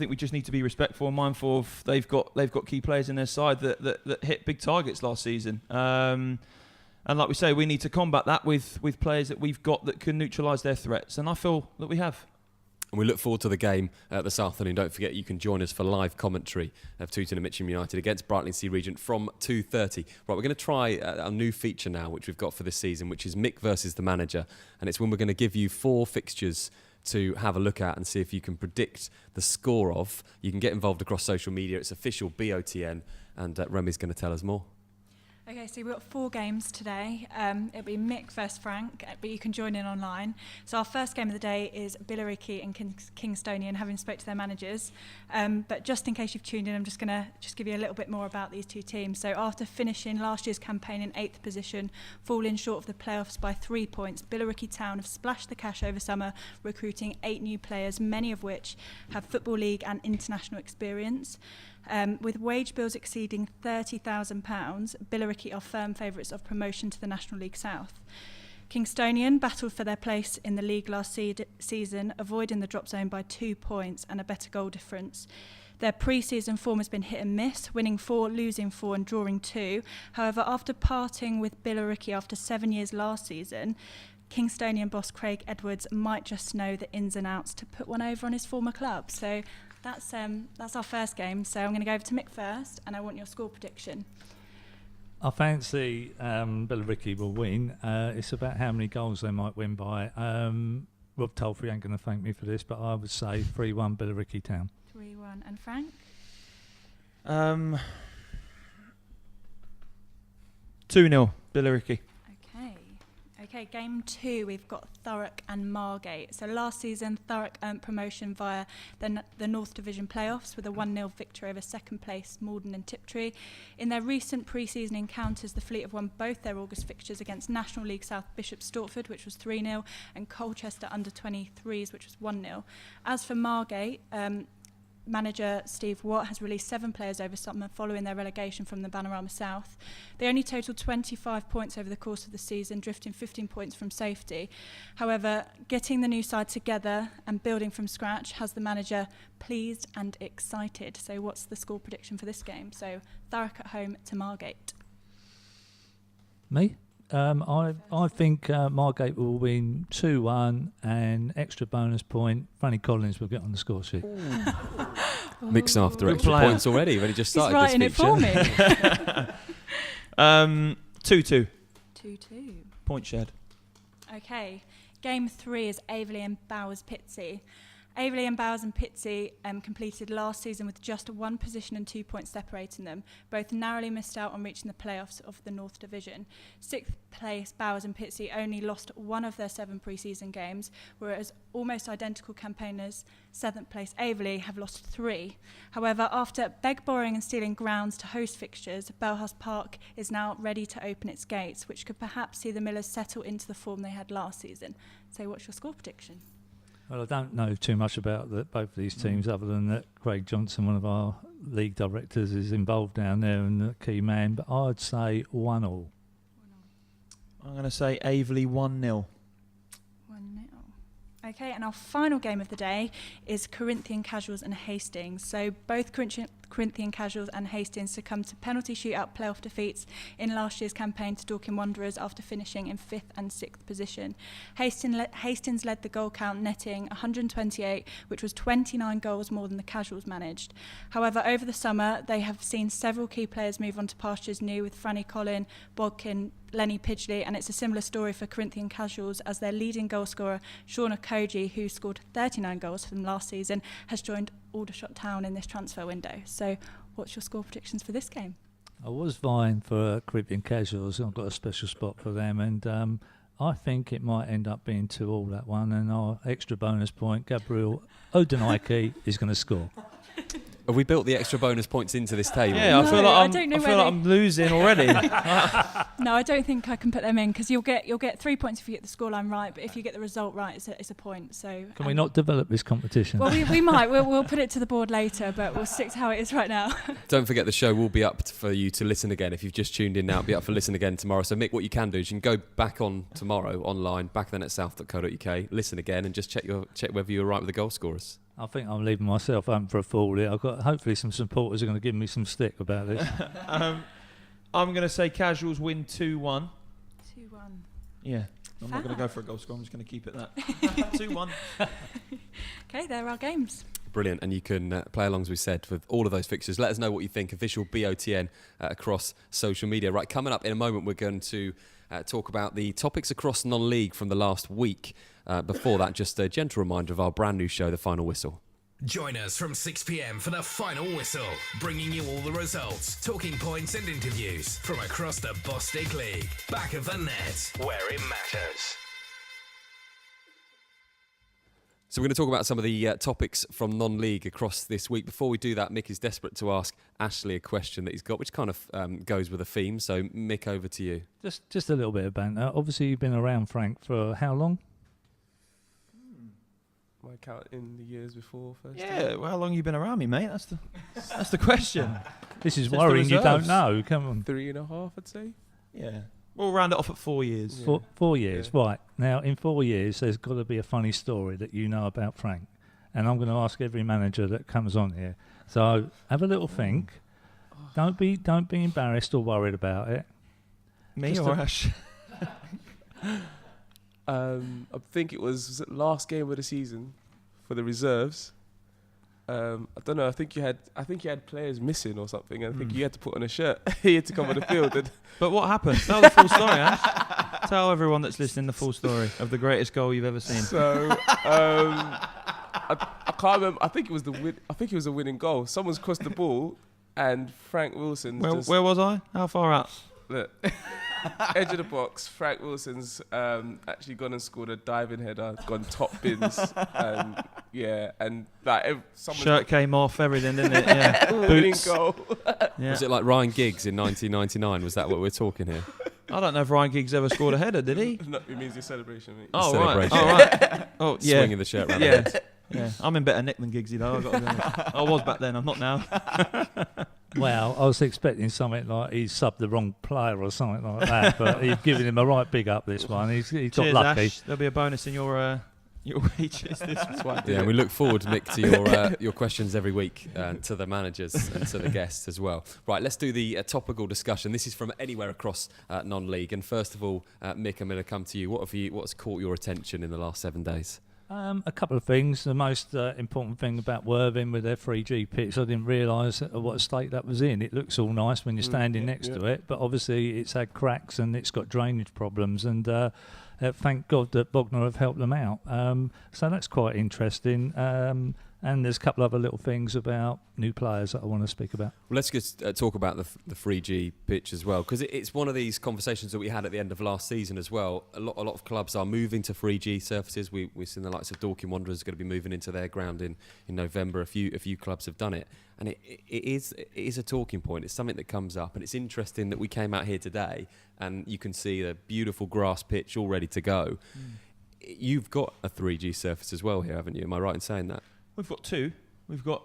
we just need to be respectful and mindful of they've got key players in their side that hit big targets last season. And like we say, we need to combat that with players that we've got that can neutralise their threats. And I feel that we have. And we look forward to the game this afternoon. Don't forget you can join us for live commentary of Tooting Mitcham United against Brighton and Sea Region from 2:30. Right, we're going to try our new feature now, which we've got for this season, which is Mick versus the manager. And it's when we're going to give you 4 fixtures to have a look at and see if you can predict the score of. You can get involved across social media. It's official BOTN, and Remy's going to tell us more. Okay, so we've got 4 games today. It'll be Mick versus Frank, but you can join in online. So our first game of the day is Billericay and Kingstonian, having spoke to their managers. But just in case you've tuned in, I'm just going to give you a little bit more about these 2 teams. So after finishing last year's campaign in 8th position, falling short of the playoffs by 3 points, Billericay Town have splashed the cash over summer, recruiting 8 new players, many of which have Football League and international experience. With wage bills exceeding £30,000, Billericay are firm favourites of promotion to the National League South. Kingstonian battled for their place in the league last season, avoiding the drop zone by 2 points and a better goal difference. Their pre-season form has been hit and miss, winning 4, losing 4 and drawing 2. However, after parting with Billericay after 7 years last season, Kingstonian boss Craig Edwards might just know the ins and outs to put one over on his former club. So that's our first game. So I'm going to go over to Mick first, and I want your score prediction. I fancy Billericay will win. It's about how many goals they might win by. Rob Tolfrey ain't going to thank me for this, but I would say 3-1 Billericay Town. 3-1. And Frank? 2-0 Billericay. Okay, game 2, we've got Thurrock and Margate. So last season, Thurrock earned promotion via the North Division playoffs with a 1-0 victory over second place Maldon and Tiptree. In their recent pre-season encounters, the Fleet have won both their August fixtures against National League South Bishop Stortford, which was 3-0, and Colchester under-23s, which was 1-0. As for Margate, manager Steve Watt has released 7 players over summer following their relegation from the Panorama South. They only totaled 25 points over the course of the season, drifting 15 points from safety. However, getting the new side together and building from scratch has the manager pleased and excited. So what's the score prediction for this game? So Thurrock at home to Margate. Me? I think Margate will win 2-1 and extra bonus point. Franny Collins will get on the score sheet. Mick's after extra points already when he just started this fixture. He's writing it for me. 2-2. 2-2. Point shared. Okay. Game 3 is Averley and Bowers Pitsea. Averley and Bowers and Pitsea completed last season with just 1 position and 2 points separating them. Both narrowly missed out on reaching the playoffs of the North Division. 6th place Bowers and Pitsea only lost 1 of their 7 pre-season games, whereas almost identical campaigners 7th place Averley have lost 3. However, after borrowing and stealing grounds to host fixtures, Belhurst Park is now ready to open its gates, which could perhaps see the Millers settle into the form they had last season. So what's your score prediction? Well, I don't know too much about both of these teams other than that Craig Johnson, one of our league directors, is involved down there and the key man, but I'd say 1-1. I'm going to say Averley 1-0. 1-0. Okay, and our final game of the day is Corinthian Casuals and Hastings. So both Corinthian Casuals and Hastings succumbed to penalty shootout playoff defeats in last year's campaign to Dorking Wanderers after finishing in 5th and 6th position. Hastings led the goal count, netting 128, which was 29 goals more than the Casuals managed. However, over the summer, they have seen several key players move on to pastures new, with Franny Collin, Bodkin, Lenny Pidgley, and it's a similar story for Corinthian Casuals as their leading goalscorer, Shauna Koji, who scored 39 goals from last season, has joined Aldershot Town in this transfer window. So what's your score predictions for this game? I was vying for Caribbean Casuals. I've got a special spot for them, and I think it might end up being 2-2 that one, and our extra bonus point, Gabriel Odenaike is going to score. Have we built the extra bonus points into this table? Yeah, I feel like I'm losing already. No, I don't think I can put them in because you'll get 3 points if you get the scoreline right, but if you get the result right, it's a point. So can we not develop this competition? Well, we might. We'll put it to the board later, but we'll stick to how it is right now. Don't forget the show will be up for you to listen again. If you've just tuned in now, it'll be up for listen again tomorrow. So Mick, what you can do is you can go back on tomorrow online, backthenetsouth.co.uk, listen again and just check whether you were right with the goal scorers. I think I'm leaving myself open for a fall here. I've got hopefully some supporters are going to give me some stick about this. I'm going to say Casuals win 2-1. 2-1. Yeah. I'm not going to go for a goal score. I'm just going to keep it that. 2-1. Okay, there are our games. Brilliant. And you can play along, as we said, with all of those fixtures. Let us know what you think. Official BOTN across social media. Right, coming up in a moment, we're going to talk about the topics across non-league from the last week. Before that, just a gentle reminder of our brand new show, The Final Whistle. Join us from 6 p.m. for the final whistle, bringing you all the results, talking points and interviews from across the Bostik League. Back of the net, where it matters. So we're going to talk about some of the topics from non-league across this week. Before we do that, Mick is desperate to ask Ashley a question that he's got, which kind of goes with a theme. So, Mick, over to you. Just a little bit of banter. Obviously, you've been around Frank for how long? Am I counting the years before first? Yeah, well, how long have you been around me, mate? That's the question. This is Since worrying. the You don't reserves. know. Come on. 3.5, I'd say. Yeah. We'll round it off at 4 years. Yeah. 4 years, right. Now, in 4 years, there's got to be a funny story that you know about Frank. And I'm going to ask every manager that comes on here. So have a little think. Don't be embarrassed or worried about it. Me Just or Ash? I think it was last game of the season for the reserves. I don't know. I think you had players missing or something. I think you had to put on a shirt. You had to come on the field. But what happened? Tell the full story, Ash. Tell everyone that's listening the full story of the greatest goal you've ever seen. So I can't remember. I think it was the winning goal. Someone's crossed the ball, and Frank Wilson. Where was I? How far out? Look, edge of the box. Frank Wilson's actually gone and scored a diving header, gone top bins, and like someone Shirt came off, everything, didn't it? Yeah, winning boots. goal. Yeah. Was it like Ryan Giggs in 1999? Was that what we're talking here? I don't know if Ryan Giggs ever scored a header, did he? No, it means your celebration, mate. Oh, celebration. right. Oh, yeah. Swinging the shirt around. Yeah. Yeah. I'm in better nick than Giggsy, though. I was back then. I'm not now. Well, I was expecting something like he subbed the wrong player or something like that, but he's giving him a right big up this one. He's got Cheers, lucky. Ash. There'll be a bonus in your wages this one. Yeah, we look forward, Mick, to your questions every week to the managers and to the guests as well. Right, let's do the topical discussion. This is from anywhere across non-league. And first of all, Mick, I'm going to come to you. What's caught your attention in the last 7 days? A couple of things. The most important thing about Worthing with their 3G pitch, I didn't realise what a state that was in. It looks all nice when you're standing next to it, but obviously it's had cracks and it's got drainage problems, and thank God that Bognor have helped them out. So that's quite interesting. And there's a couple other little things about new players that I want to speak about. Well, let's just talk about the 3G pitch as well, because it's one of these conversations that we had at the end of last season as well. A lot of clubs are moving to 3G surfaces. We've seen the likes of Dorking Wanderers going to be moving into their ground in November. A few clubs have done it, and it is a talking point. It's something that comes up, and it's interesting that we came out here today and you can see the beautiful grass pitch all ready to go. You've got a 3G surface as well here, haven't you? Am I right in saying that? We've got two. We've got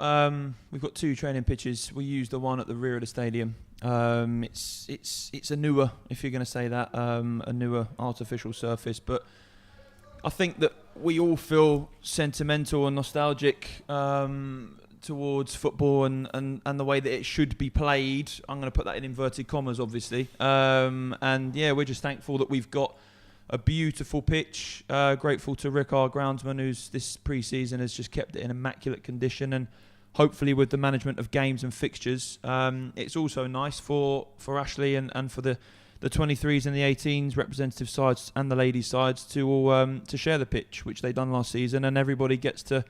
two training pitches. We use the one at the rear of the stadium. It's a newer, if you're going to say that, a newer artificial surface. But I think that we all feel sentimental and nostalgic towards football and the way that it should be played. I'm going to put that in inverted commas, obviously. And yeah, we're just thankful that we've got a beautiful pitch. Grateful to Rick, our groundsman, who's this pre-season has just kept it in immaculate condition, and hopefully with the management of games and fixtures, it's also nice for Ashley and for the 23s and the 18s representative sides and the ladies sides to all to share the pitch, which they done last season, and everybody gets to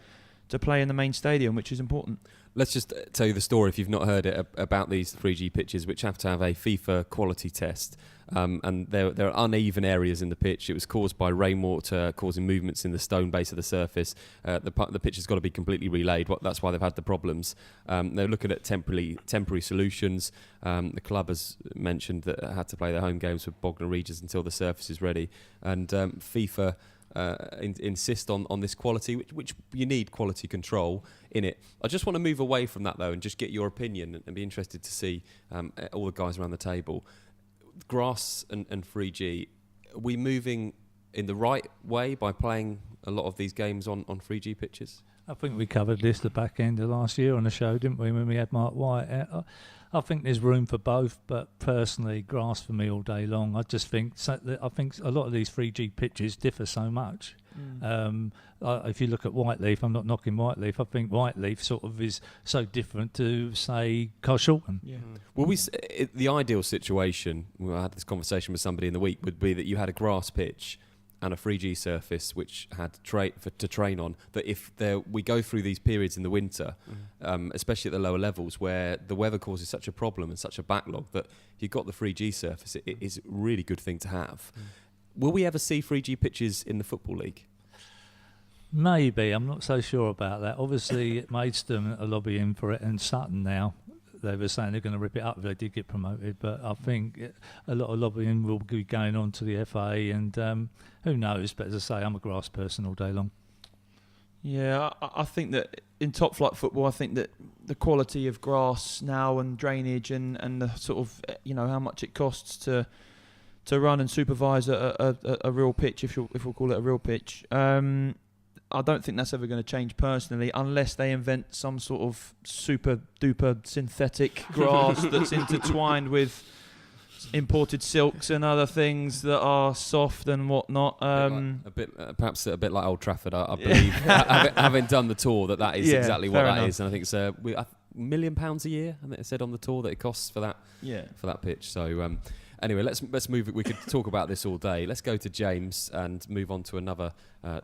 play in the main stadium, which is important. Let's just tell you the story, if you've not heard it, about these 3G pitches, which have to have a FIFA quality test. And there are uneven areas in the pitch. It was caused by rainwater causing movements in the stone base of the surface. The pitch has got to be completely relayed. That's why they've had the problems. They're looking at temporary solutions. The club has mentioned that it had to play their home games with Bognor Regis until the surface is ready. And FIFA insist on this quality, which you need quality control in it. I just want to move away from that though and just get your opinion and be interested to see all the guys around the table. Grass and 3G, are we moving in the right way by playing a lot of these games on 3G pitches? I think we covered this the back end of last year on the show, didn't we, when we had Mark White? I think there's room for both, but personally, grass for me all day long. I think a lot of these 3G pitches differ so much. If you look at Whiteleaf, I'm not knocking Whiteleaf. I think Whiteleaf sort of is so different to, say, Carshalton. Yeah. Well, the ideal situation, I had this conversation with somebody in the week, would be that you had a grass pitch and a 3G surface which had to train on, that if we go through these periods in the winter, especially at the lower levels where the weather causes such a problem and such a backlog, that you've got the 3G surface, it is a really good thing to have. Will we ever see 3G pitches in the Football League? Maybe. I'm not so sure about that. Obviously, Maidstone are lobbying for it, and Sutton now. They were saying they're going to rip it up if they did get promoted, but I think a lot of lobbying will be going on to the FA, and who knows? But as I say, I'm a grass person all day long. Yeah, I think that in top flight football, I think that the quality of grass now and drainage and the sort of, how much it costs to run and supervise a real pitch, if we'll call it a real pitch. I don't think that's ever going to change personally, unless they invent some sort of super duper synthetic grass that's intertwined with imported silks and other things that are soft and whatnot. Perhaps a bit like Old Trafford, I believe. having done the tour, that is exactly what that is, and I think it's £1 million a year. I think it said on the tour that it costs for that pitch. So. Anyway, let's move. We could talk about this all day. Let's go to James and move on to another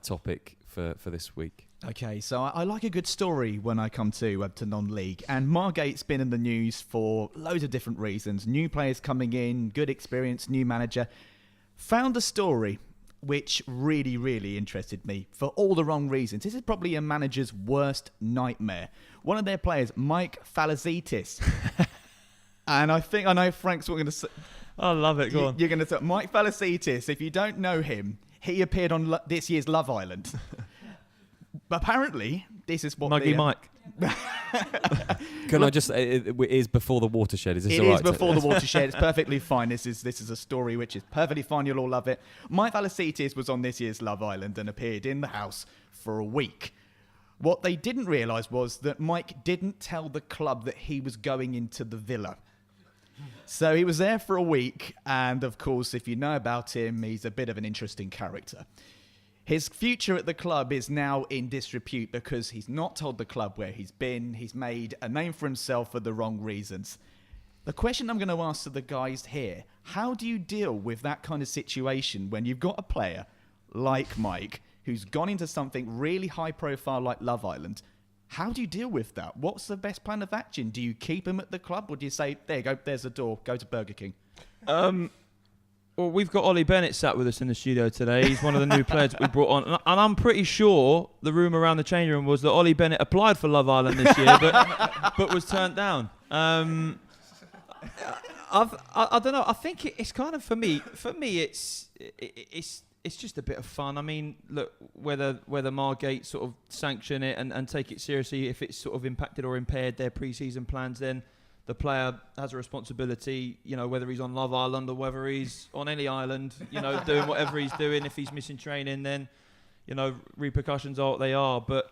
topic for this week. Okay, so I like a good story when I come to non-league, and Margate's been in the news for loads of different reasons. New players coming in, good experience, new manager. Found a story which really, really interested me for all the wrong reasons. This is probably a manager's worst nightmare. One of their players, Mike Falazitis, and I know Frank's going to say. I love it. Go on. You're going to say Mike Falazitis. If you don't know him, he appeared on this year's Love Island. But apparently, this is what Muggy Mike. Can I just? It is before the watershed. Is this it all right? It is before the watershed. It's perfectly fine. This is a story which is perfectly fine. You'll all love it. Mike Falazitis was on this year's Love Island and appeared in the house for a week. What they didn't realise was that Mike didn't tell the club that he was going into the villa. So he was there for a week, and of course, if you know about him, he's a bit of an interesting character. His future at the club is now in disrepute because he's not told the club where he's been. He's made a name for himself for the wrong reasons. The question I'm going to ask to the guys here, how do you deal with that kind of situation when you've got a player like Mike who's gone into something really high profile like Love Island? How do you deal with that? What's the best plan of action? Do you keep him at the club, or do you say, there you go, there's the door, go to Burger King? Well, we've got Ollie Bennett sat with us in the studio today. He's one of the new players that we brought on. And I'm pretty sure the rumour around the change room was that Ollie Bennett applied for Love Island this year, but was turned down. I don't know. I think it's kind of, for me, it's just a bit of fun. I mean, look, whether Margate sort of sanction it and take it seriously, if it's sort of impacted or impaired their pre-season plans, then the player has a responsibility, whether he's on Love Island or whether he's on any island, doing whatever he's doing. If he's missing training, then, repercussions are what they are. But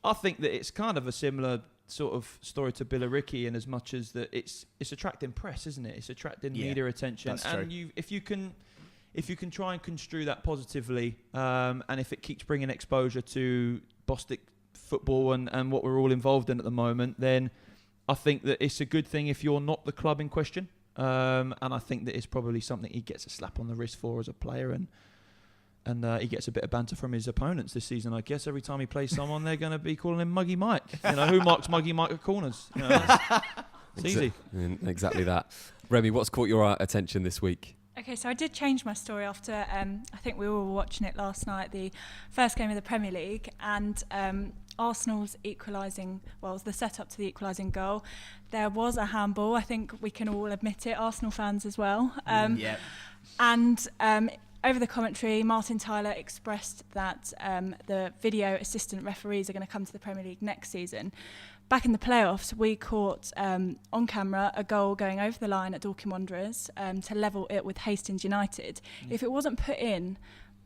I think that it's kind of a similar sort of story to Billericay in as much as that it's attracting press, isn't it? It's attracting media attention. That's and true. If you can try and construe that positively, and if it keeps bringing exposure to Bostik football and what we're all involved in at the moment, then I think that it's a good thing if you're not the club in question. And I think that it's probably something he gets a slap on the wrist for as a player, and he gets a bit of banter from his opponents this season. I guess every time he plays someone, they're going to be calling him Muggy Mike. Who marks Muggy Mike at corners? It's easy. Exactly that. Remy, what's caught your attention this week? Okay, so I did change my story after, I think we all were watching it last night, the first game of the Premier League, and Arsenal's equalising, well, it was the setup to the equalising goal. There was a handball, I think we can all admit it, Arsenal fans as well. And over the commentary, Martin Tyler expressed that the video assistant referees are going to come to the Premier League next season. Back in the playoffs, we caught on camera a goal going over the line at Dorking Wanderers to level it with Hastings United. If it wasn't put in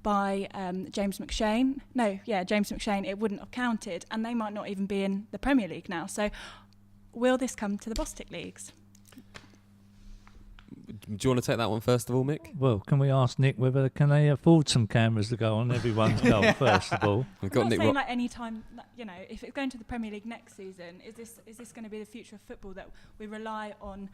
by James McShane, it wouldn't have counted, and they might not even be in the Premier League now. So will this come to the Bostik leagues? Do you want to take that one first of all, Mick? Well, can we ask Nick whether can they afford some cameras to go on everyone's goal first of all? We've I'm got not Nick saying like any time, if it's going to the Premier League next season, is this going to be the future of football, that we rely on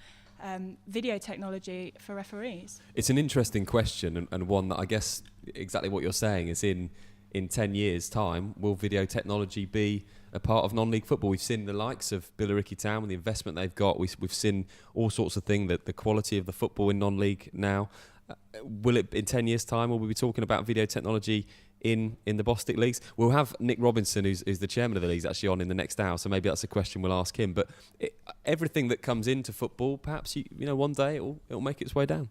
video technology for referees? It's an interesting question, and one that I guess exactly what you're saying is in 10 years' time, will video technology be a part of non-league football? We've seen the likes of Billericay Town and the investment they've got. We've seen all sorts of things, that the quality of the football in non-league now. Will it, in 10 years' time, will we be talking about video technology in the Bostik leagues? We'll have Nick Robinson, who's the chairman of the leagues, actually on in the next hour, so maybe that's a question we'll ask him. But everything that comes into football, perhaps one day it'll make its way down.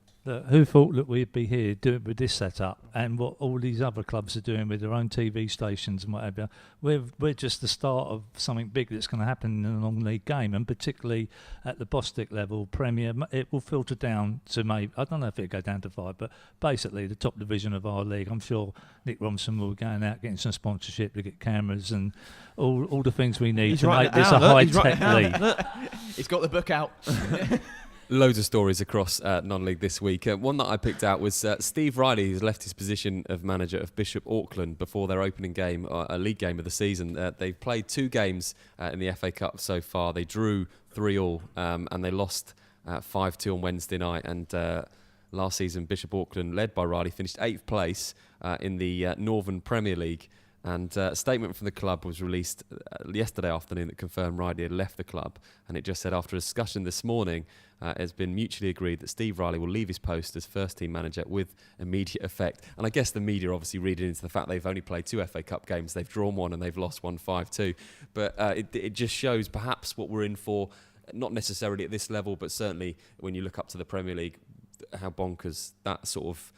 Who thought that we'd be here doing with this setup, and what all these other clubs are doing with their own TV stations and whatever? We're just the start of something big that's going to happen in a non-league game, and particularly at the Bostik level, Premier. It will filter down to maybe, I don't know if it'll go down to 5, but basically the top division of our league. I'm sure Nick Robinson will be going out getting some sponsorship to get cameras and all the things we need to make this a high-tech league. He's got the book out. Loads of stories across non-league this week. One that I picked out was Steve Riley, who's left his position of manager of Bishop Auckland before their opening game, a league game of the season. They've played 2 games in the FA Cup so far. They drew 3-3 and they lost 5-2 on Wednesday night. And last season, Bishop Auckland, led by Riley, finished 8th place in the Northern Premier League. And a statement from the club was released yesterday afternoon that confirmed Riley had left the club. And it just said, after a discussion this morning, it has been mutually agreed that Steve Riley will leave his post as first-team manager with immediate effect. And I guess the media obviously read into the fact they've only played 2 FA Cup games. They've drawn 1 and they've lost 1 5-2. But it just shows perhaps what we're in for, not necessarily at this level, but certainly when you look up to the Premier League, how bonkers that sort of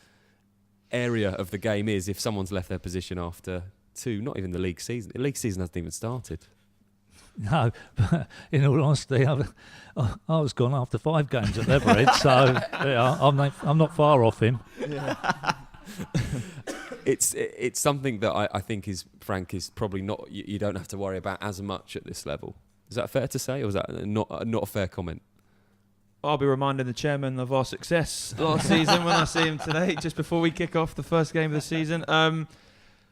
area of the game is if someone's left their position after 2, not even the league season. The league season hasn't even started. No, but in all honesty, I was gone after 5 games at Leveridge, so yeah, I'm not far off him. Yeah. It's something that I think is probably not. You don't have to worry about as much at this level. Is that fair to say, or is that not a fair comment? I'll be reminding the chairman of our success last season when I see him today, just before we kick off the first game of the season.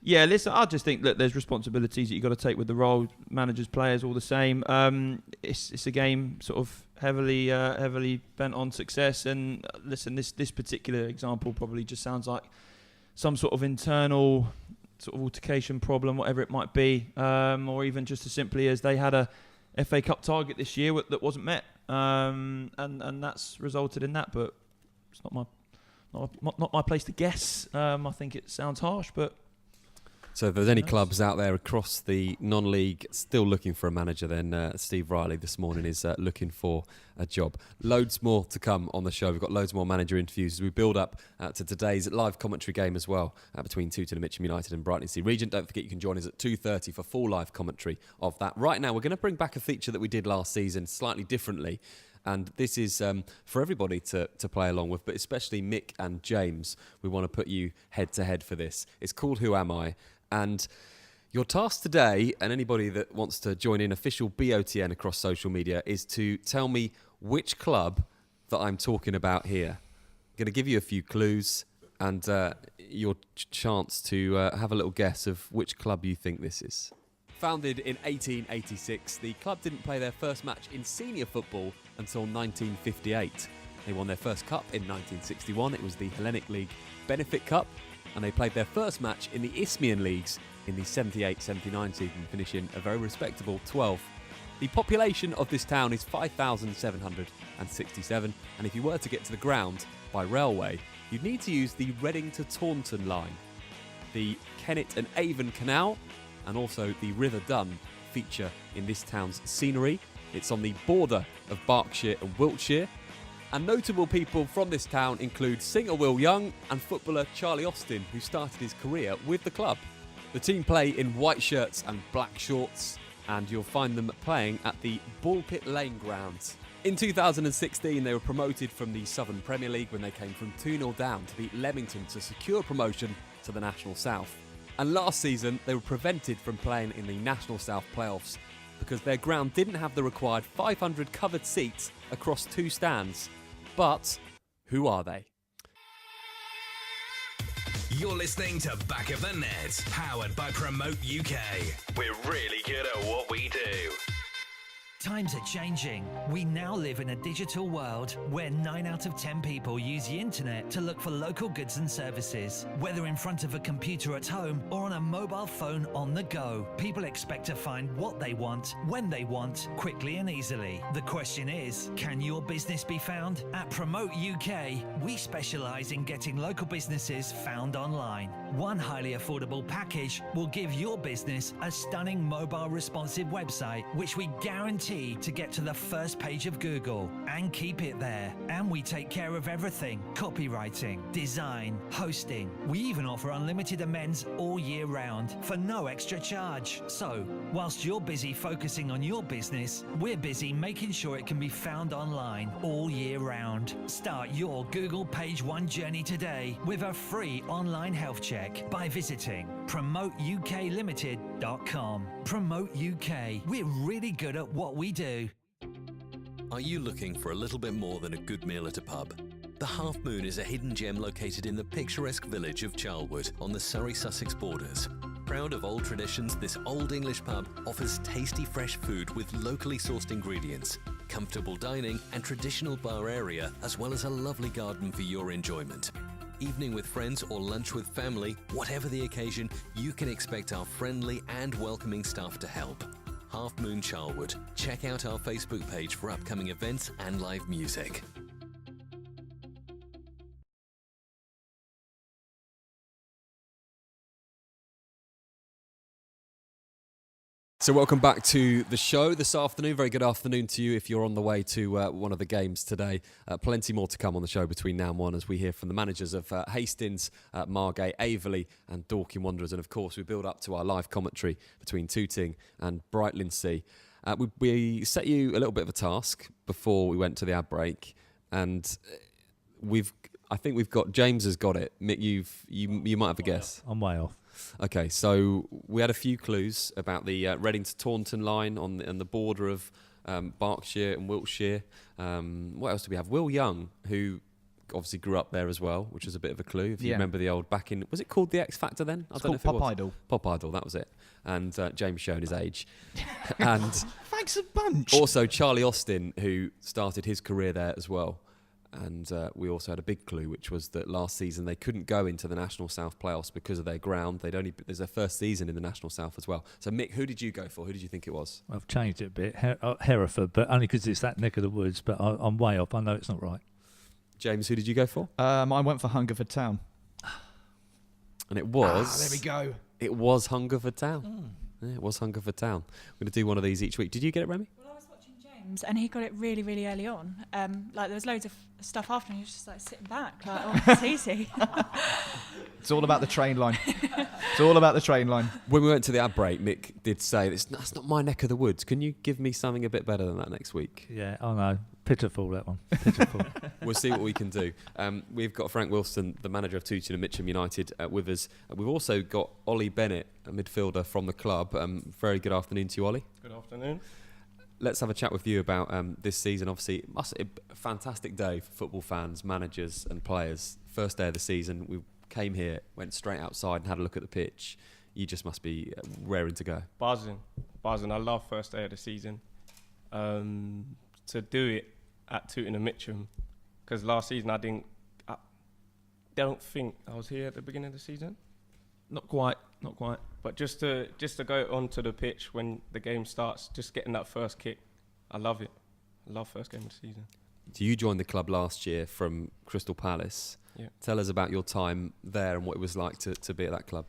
Yeah, listen, I just think that there's responsibilities that you've got to take with the role, managers, players, all the same. It's a game sort of heavily bent on success. And listen, this particular example probably just sounds like some sort of internal sort of altercation problem, whatever it might be, or even just as simply as they had a FA Cup target this year that wasn't met, and that's resulted in that. But it's not my place to guess. I think it sounds harsh, but. So if there's any clubs out there across the non-league still looking for a manager, then Steve Riley this morning is looking for a job. Loads more to come on the show. We've got loads more manager interviews as we build up to today's live commentary game as well between Tooting Mitcham United and Brighton Sea Regent. Don't forget you can join us at 2:30 for full live commentary of that. Right now we're going to bring back a feature that we did last season slightly differently. And this is for everybody to play along with, but especially Mick and James. We want to put you head-to-head for this. It's called Who Am I? And your task today, and anybody that wants to join in official BOTN across social media, is to tell me which club that I'm talking about here. I'm going to give you a few clues and your chance to have a little guess of which club you think this is. Founded in 1886, the club didn't play their first match in senior football until 1958. They won their first cup in 1961. It was the Hellenic League Benefit Cup. And they played their first match in the Isthmian Leagues in the 78-79 season, finishing a very respectable 12th. The population of this town is 5,767, and if you were to get to the ground by railway, you'd need to use the Reading to Taunton line. The Kennet and Avon Canal, and also the River Dun, feature in this town's scenery. It's on the border of Berkshire and Wiltshire. And notable people from this town include singer Will Young and footballer Charlie Austin, who started his career with the club. The team play in white shirts and black shorts, and you'll find them playing at the Bullpit Lane grounds. In 2016, they were promoted from the Southern Premier League when they came from 2-0 down to beat Leamington to secure promotion to the National South. And last season, they were prevented from playing in the National South playoffs because their ground didn't have the required 500 covered seats across 2 stands. But Who are they? You're listening to Back of the Net, powered by Promote UK. We're really good at what we do. Times are changing. We now live in a digital world where 9 out of 10 people use the internet to look for local goods and services. Whether in front of a computer at home or on a mobile phone on the go, people expect to find what they want, when they want, quickly and easily. The question is, can your business be found? At Promote UK, we specialise in getting local businesses found online. One highly affordable package will give your business a stunning mobile responsive website, which we guarantee to get to the first page of Google and keep it there. And we take care of everything: copywriting, design, hosting. We even offer unlimited amends all year round for no extra charge. So, whilst you're busy focusing on your business, we're busy making sure it can be found online all year round. Start your Google Page One journey today with a free online health check by visiting promoteUKLimited.com. Promote UK. We're really good at what we do. Are you looking for a little bit more than a good meal at a pub? The Half Moon is a hidden gem located in the picturesque village of Charlwood on the Surrey-Sussex borders. Proud of old traditions, this old English pub offers tasty fresh food with locally sourced ingredients, comfortable dining and traditional bar area, as well as a lovely garden for your enjoyment. Evening with friends or lunch with family, whatever the occasion, you can expect our friendly and welcoming staff to help. Half Moon Charlwood. Check out our Facebook page for upcoming events and live music. So welcome back to the show this afternoon. Very good afternoon to you if you're on the way to one of the games today. Plenty more to come on the show between now and one as we hear from the managers of Hastings, Margate, Averley and Dorking Wanderers. And of course we build up to our live commentary between Tooting and Brightlingsea. We set you a little bit of a task before we went to the ad break, and I think we've got, James has got it. Mick, you might have a guess. I'm way off. Okay, so we had a few clues about the Reading to Taunton line on the border of Berkshire and Wiltshire. What else do we have? Will Young, who obviously grew up there as well, which is a bit of a clue. If you remember the old back in, was it called the X Factor then? It's called Pop Idol. Pop Idol, that was it. And James showing his age. And thanks a bunch. Also Charlie Austin, who started his career there as well. And we also had a big clue, which was that last season they couldn't go into the National South playoffs because of their ground. There's their first season in the National South as well. So Mick, who did you go for? Who did you think it was? I've changed it a bit. Hereford, but only because it's that neck of the woods. But I'm way off. I know it's not right. James, who did you go for? I went for Hungerford Town. And it was... there we go. It was Hungerford Town. Yeah, it was Hungerford Town. We're going to do one of these each week. Did you get it, Remy? And he got it really, really early on. Like there was loads of stuff after, and he was just like sitting back, like, oh, it's easy. It's all about the train line. It's all about the train line. When we went to the ad break, Mick did say, that's not my neck of the woods. Can you give me something a bit better than that next week? Yeah, I know. Pitiful, that one. Pitiful. We'll see what we can do. We've got Frank Wilson, the manager of Tooting Mitcham United, with us. We've also got Ollie Bennett, a midfielder from the club. Very good afternoon to you, Ollie. Good afternoon. Let's have a chat with you about this season. Obviously, a fantastic day for football fans, managers and players. First day of the season, we came here, went straight outside and had a look at the pitch. You just must be raring to go. Buzzing. I love first day of the season. To do it at Tooting Mitcham, because last season I don't think I was here at the beginning of the season. Not quite. But just to go onto the pitch when the game starts, just getting that first kick, I love it. I love first game of the season. So you joined the club last year from Crystal Palace. Yeah. Tell us about your time there and what it was like to be at that club.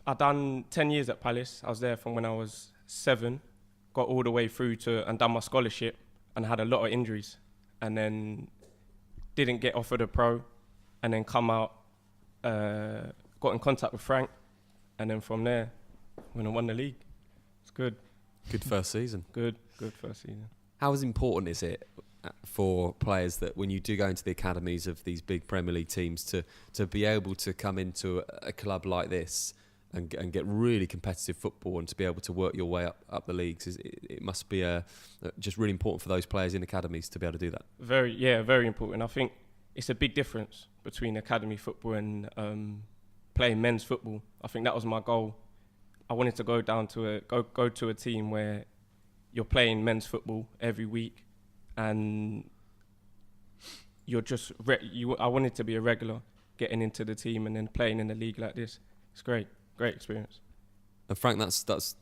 I've done 10 years at Palace. I was there from when I was 7, got all the way through to and done my scholarship and had a lot of injuries, and then didn't get offered a pro, and then come out, got in contact with Frank, and then from there, when I won the league, it's good. Good first season. Good first season. How important is it for players that when you do go into the academies of these big Premier League teams to be able to come into a club like this and get really competitive football and to be able to work your way up the leagues? It must be just really important for those players in academies to be able to do that. Very important. I think it's a big difference between academy football and playing men's football. I think that was my goal. I wanted to go down to go to a team where you're playing men's football every week, and you're just I wanted to be a regular, getting into the team and then playing in a league like this. It's great experience. And Frank, that's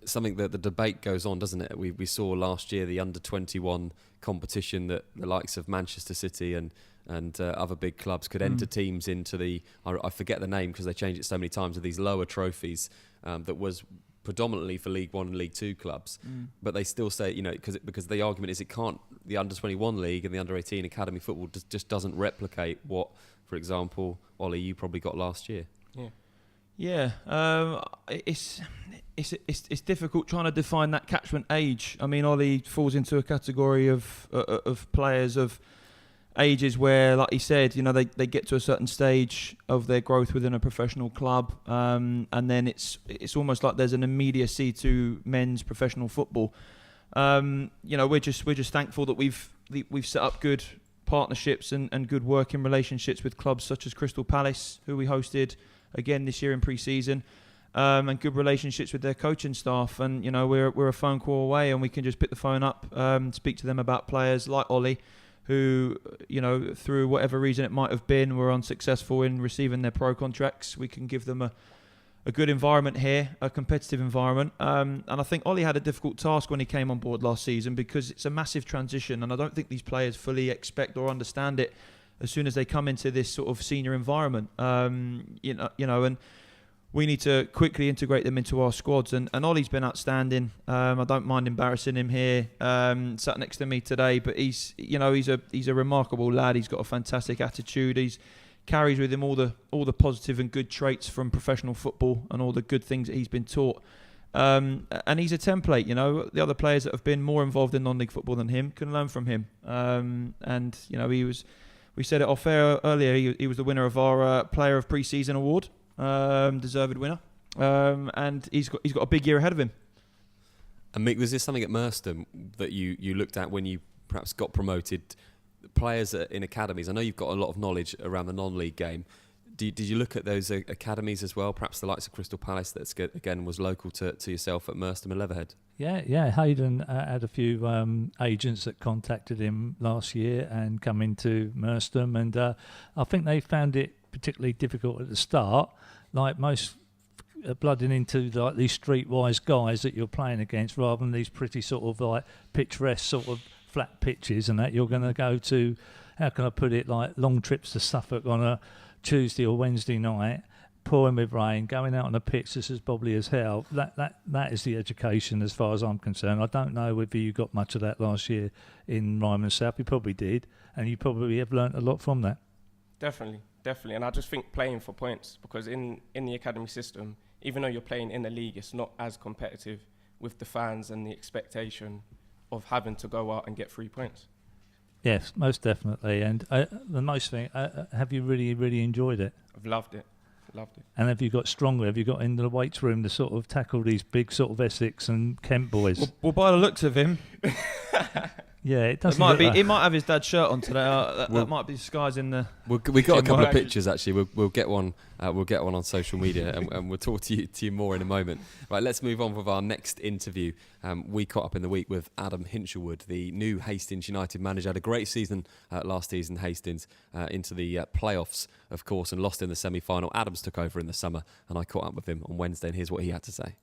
something that the debate goes on, doesn't it? We saw last year the under-21 competition that the likes of Manchester City and other big clubs could enter teams into the, I forget the name because they changed it so many times, of these lower trophies that was predominantly for League One and League Two clubs. But they still say, you know, because the argument is the under-21 league and the under-18 academy football just doesn't replicate what, for example, Ollie, you probably got last year. Yeah, it's difficult trying to define that catchment age. I mean, Ollie falls into a category of players of ages where, like he said, you know, they get to a certain stage of their growth within a professional club, and then it's almost like there's an immediacy to men's professional football. You know, we're just thankful that we've set up good partnerships and good working relationships with clubs such as Crystal Palace, who we hosted again this year in pre-season, and good relationships with their coaching staff. And you know, we're a phone call away, and we can just pick the phone up, speak to them about players like Ollie, who, you know, through whatever reason it might have been, were unsuccessful in receiving their pro contracts. We can give them a good environment here, a competitive environment. And I think Ollie had a difficult task when he came on board last season, because it's a massive transition, and I don't think these players fully expect or understand it as soon as they come into this sort of senior environment. You know, and we need to quickly integrate them into our squads. And Ollie's been outstanding. I don't mind embarrassing him here, sat next to me today, but he's a remarkable lad. He's got a fantastic attitude. He's carries with him all the positive and good traits from professional football and all the good things that he's been taught. And he's a template. You know, the other players that have been more involved in non-league football than him can learn from him. And you know, we said it off air earlier. He was the winner of our Player of Pre-Season award, deserved winner, and he's got a big year ahead of him. And Mick, was this something at Merstham that you looked at when you perhaps got promoted? Players in academies, I know you've got a lot of knowledge around the non-league game. Did you look at those academies as well? Perhaps the likes of Crystal Palace, that again was local to yourself at Merstham and Leatherhead. Yeah. Hayden had a few agents that contacted him last year and come into Merstham, and I think they found it particularly difficult at the start, like most blooding into like these streetwise guys that you're playing against, rather than these pretty sort of like picturesque sort of flat pitches, and that you're going to go to, how can I put it, like long trips to Suffolk on a Tuesday or Wednesday night, pouring with rain, going out on a pitch that's as bobbly as hell. That is the education as far as I'm concerned. I don't know whether you got much of that last year in Ryman South. You probably did, and you probably have learnt a lot from that. Definitely. And I just think playing for points, because in the academy system, even though you're playing in the league, it's not as competitive with the fans and the expectation of having to go out and get 3 points. Yes, most definitely. And the most thing, have you really, really enjoyed it? I've loved it. And have you got stronger? Have you got into the weights room to sort of tackle these big sort of Essex and Kent boys? Well, by the looks of him, yeah, it doesn't. He might have his dad's shirt on today. That might be disguising the. We got a couple of pictures actually. We'll get one. We'll get one on social media, and we'll talk to you more in a moment. Right, let's move on with our next interview. We caught up in the week with Adam Hinshelwood, the new Hastings United manager. Had a great season last season. Hastings into the playoffs, of course, and lost in the semi-final. Adams took over in the summer, and I caught up with him on Wednesday, and here's what he had to say.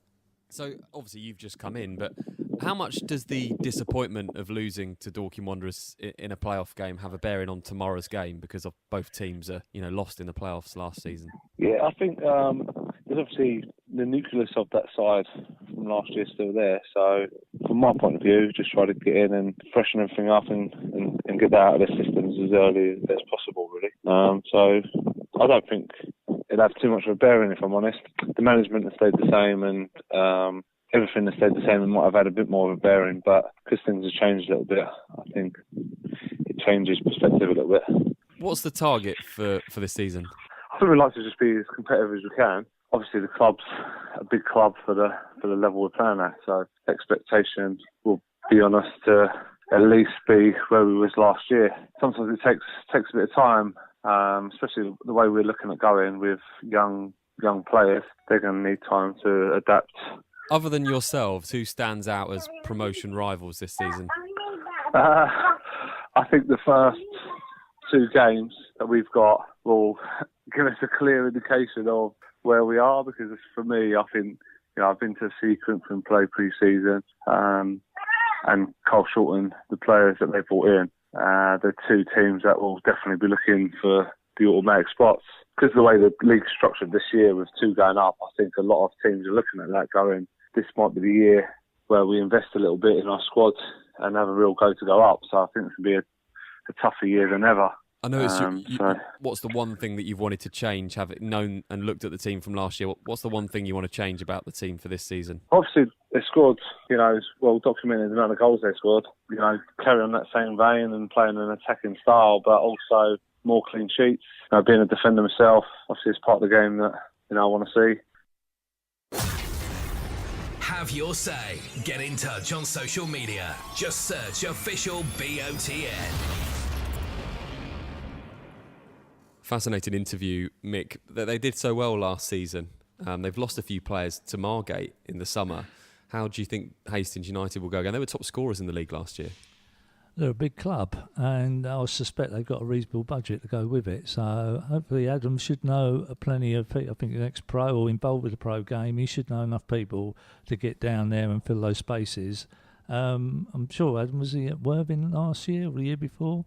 So, obviously, you've just come in, but how much does the disappointment of losing to Dorking Wanderers in a playoff game have a bearing on tomorrow's game, because of both teams are, lost in the playoffs last season? Yeah, I think there's obviously the nucleus of that side from last year still there. So, from my point of view, just try to get in and freshen everything up and get that out of their systems as early as possible, really. So, I don't think it'll have too much of a bearing, if I'm honest. The management has stayed the same, and everything has stayed the same, and might have had a bit more of a bearing, but because things have changed a little bit, I think it changes perspective a little bit. What's the target for this season? I think we'd like to just be as competitive as we can. Obviously, the club's a big club for the level we're playing at, so expectations will be on us to at least be where we was last year. Sometimes it takes a bit of time, especially the way we're looking at going with young players. They're going to need time to adapt. Other than yourselves, who stands out as promotion rivals this season? I think the first 2 games that we've got will give us a clear indication of where we are, because for me, I think, I've been to see Corinthians play pre-season, and Carl Shorten, the players that they brought in, the 2 teams that will definitely be looking for the automatic spots. Because of the way the league's structured this year with 2 going up, I think a lot of teams are looking at that going, this might be the year where we invest a little bit in our squad and have a real go to go up. So I think this will be a tougher year than ever. I know it's what's the one thing that you've wanted to change, having known and looked at the team from last year? What's the one thing you want to change about the team for this season? Obviously, they scored, is well documented the amount of goals they scored. Carry on that same vein and playing an attacking style, but also more clean sheets. Being a defender myself, obviously it's part of the game that I want to see. Have your say. Get in touch on social media. Just search official BOTN. Fascinating interview, Mick. They did so well last season. They've lost a few players to Margate in the summer. How do you think Hastings United will go again? They were top scorers in the league last year. They're a big club, and I suspect they've got a reasonable budget to go with it. So hopefully Adam should know plenty of people. I think the next pro or involved with the pro game, he should know enough people to get down there and fill those spaces. I'm sure Adam, was he at Worthing last year or the year before?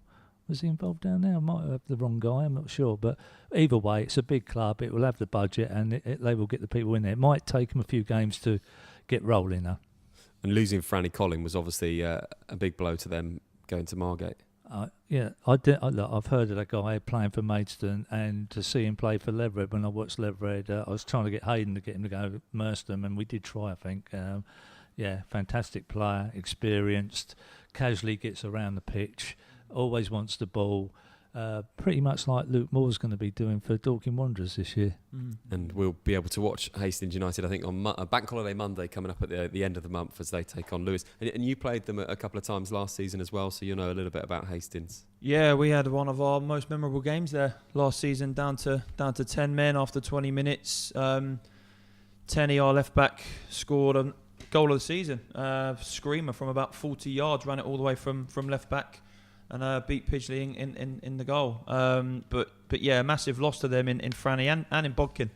Was he involved down there? I might have the wrong guy, I'm not sure. But either way, it's a big club. It will have the budget, and they will get the people in there. It might take them a few games to get rolling, though. And losing Franny Colling was obviously a big blow to them going to Margate. Yeah, I've heard of that guy playing for Maidstone, and to see him play for Leverett, when I watched Leverett, I was trying to get Hayden to get him to go to Merstham, and we did try, I think. Fantastic player, experienced, casually gets around the pitch, always wants the ball, pretty much like Luke Moore's going to be doing for Dorking Wanderers this year. And we'll be able to watch Hastings United, I think, on Bank Holiday Monday coming up at the end of the month as they take on Lewis. And you played them a couple of times last season as well, so you know a little bit about Hastings. Yeah, we had one of our most memorable games there last season, down to 10 men after 20 minutes. Tenny, our left back, scored a goal of the season. Screamer from about 40 yards, ran it all the way from left back, and beat Pidgley in the goal. But yeah, massive loss to them in Franny and in Bodkin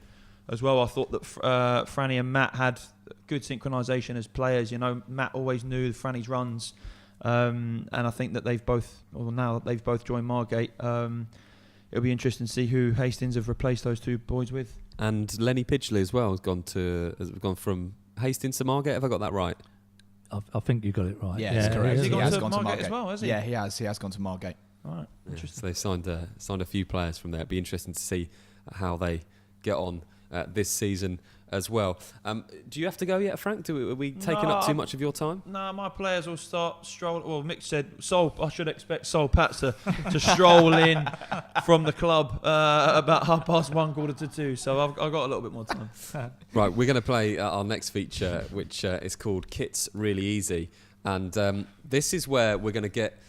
as well. I thought that Franny and Matt had good synchronisation as players. Matt always knew Franny's runs, and I think that now that they've both joined Margate, it'll be interesting to see who Hastings have replaced those 2 boys with. And Lenny Pidgley as well has gone from Hastings to Margate. Have I got that right? I think you got it right. Yeah, that's correct. Has he gone to Margate as well, has he? Yeah, he has. He has gone to Margate. All right, interesting. So they signed a few players from there. It'd be interesting to see how they get on this season as well. Do you have to go yet, Frank? Are we taking up too much of your time? No, my players will start strolling. Well, Mick said I should expect Sol Pat to stroll in from the club about 1:30, 1:45. So I've got a little bit more time. Right, we're going to play our next feature, which is called Kit's Really Easy. And this is where we're going to get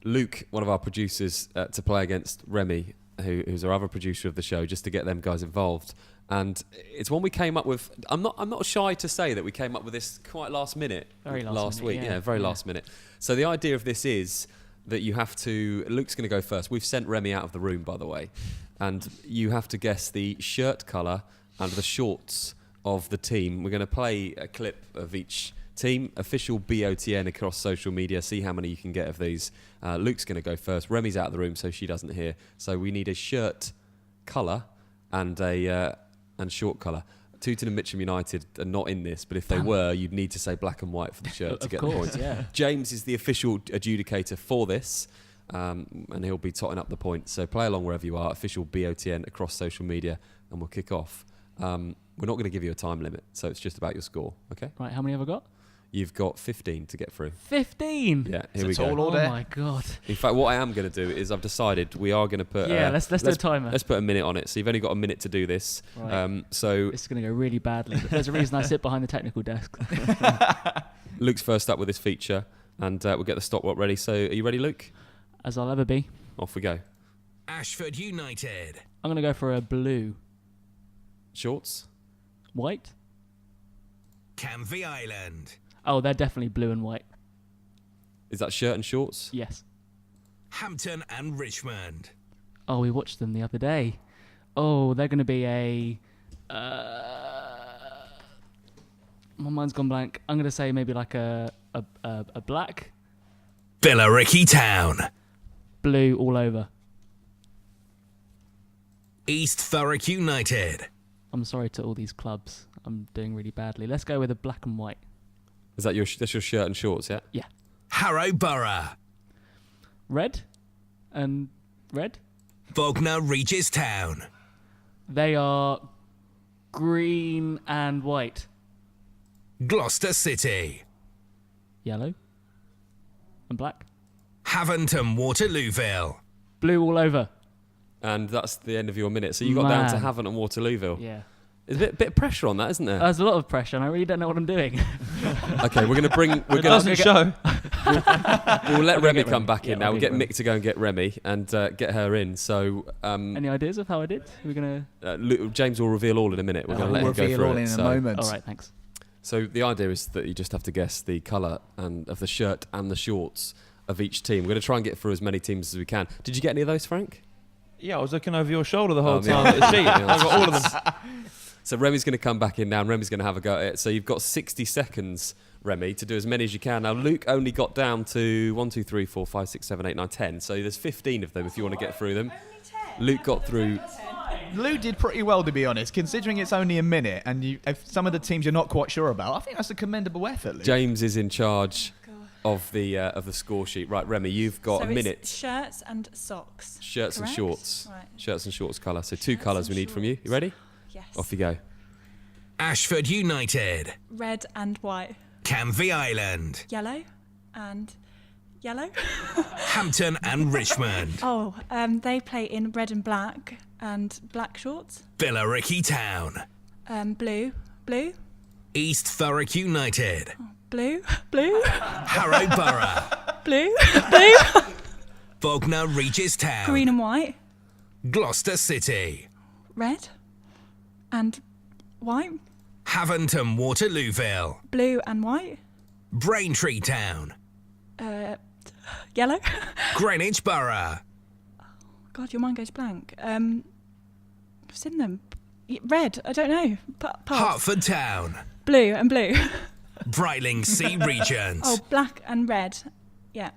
Luke, one of our producers, to play against Remy, who's our other producer of the show, just to get them guys involved. And it's one we came up with. I'm not shy to say that we came up with this quite last minute. Last week. Yeah, very last minute. So the idea of this is that you have to. Luke's going to go first. We've sent Remy out of the room, by the way, and you have to guess the shirt colour and the shorts of the team. We're going to play a clip of each team, official BOTN across social media. See how many you can get of these. Luke's going to go first. Remy's out of the room, so she doesn't hear. So we need a shirt colour and a short colour. Tooting and Mitcham United are not in this, but if they were, you'd need to say black and white for the shirt to get the points. Yeah. James is the official adjudicator for this, and he'll be totting up the points. So play along wherever you are. Official BOTN across social media, and we'll kick off. We're not going to give you a time limit, so it's just about your score. Okay. Right. How many have I got? You've got 15 to get through. 15? Yeah, here we go. Oh my God. In fact, what I am going to do is I've decided we are going to put... let's do a timer. Let's put a minute on it. So you've only got a minute to do this. Right. So this is going to go really badly. There's a reason I sit behind the technical desk. Luke's first up with this feature. and we'll get the stopwatch ready. So, are you ready, Luke? As I'll ever be. Off we go. Ashford United. I'm going to go for a blue. Shorts? White? Canvey Island. Oh, they're definitely blue and white. Is that shirt and shorts? Yes. Hampton and Richmond. Oh, we watched them the other day. Oh, they're going to be a... my mind's gone blank. I'm going to say maybe like a black. Billericay Town. Blue all over. East Thurrock United. I'm sorry to all these clubs. I'm doing really badly. Let's go with a black and white. Is that that's your shirt and shorts, yeah? Yeah. Harrow Borough. Red and red. Bognor Regis Town. They are green and white. Gloucester City. Yellow and black. Haventon Waterlooville. Blue all over. And that's the end of your minute. So you got down to Havant and Waterlooville. Yeah. There's a bit of pressure on that, isn't there? There's a lot of pressure, and I really don't know what I'm doing. Okay, we're going to bring... It doesn't show. We'll let Remy come back in Yeah, now. We'll get Remy. Mick to go and get Remy and get her in. So... Any ideas of how I did? We're going to... James will reveal all in a minute. We're going to let him go reveal through all it. in a moment. All right, thanks. So the idea is that you just have to guess the colour and of the shirt and the shorts of each team. We're going to try and get through as many teams as we can. Did you get any of those, Frank? Yeah, I was looking over your shoulder the whole yeah. time at the sheet. I got all of them. So Remy's going to come back in now and Remy's going to have a go at it. So you've got 60 seconds, Remy, to do as many as you can. Now, Luke only got down to 1, 2, 3, 4, 5, 6, 7, 8, 9, 10. So there's 15 of them if you want to get through them. Luke got through... Lou did pretty well, to be honest, considering it's only a minute and if some of the teams you're not quite sure about. I think that's a commendable effort, Lou. James is in charge of the score sheet. Right, Remy, you've got So a minute. it's shirts and socks. Shirts correct? and shorts. Right. Shirts and shorts colour. So 2 colours we need from you. You ready? Yes. Off you go. Ashford United. Red and white. Canvey Island. Yellow and yellow. Hampton and Richmond. Oh, they play in red and black shorts. Billericay Town. Blue. East Thurrock United. Blue. Harrow Borough. Blue. Bognor Regis Town. Green and white. Gloucester City. Red and white. Haventon Waterlooville. Blue and white. Braintree Town. Yellow. Greenwich Borough. God, your mind goes blank. I've seen them. Red. I don't know. Pass. Hertford Town. Blue and blue. Brightling Sea Regent. Oh, black and red. Yeah.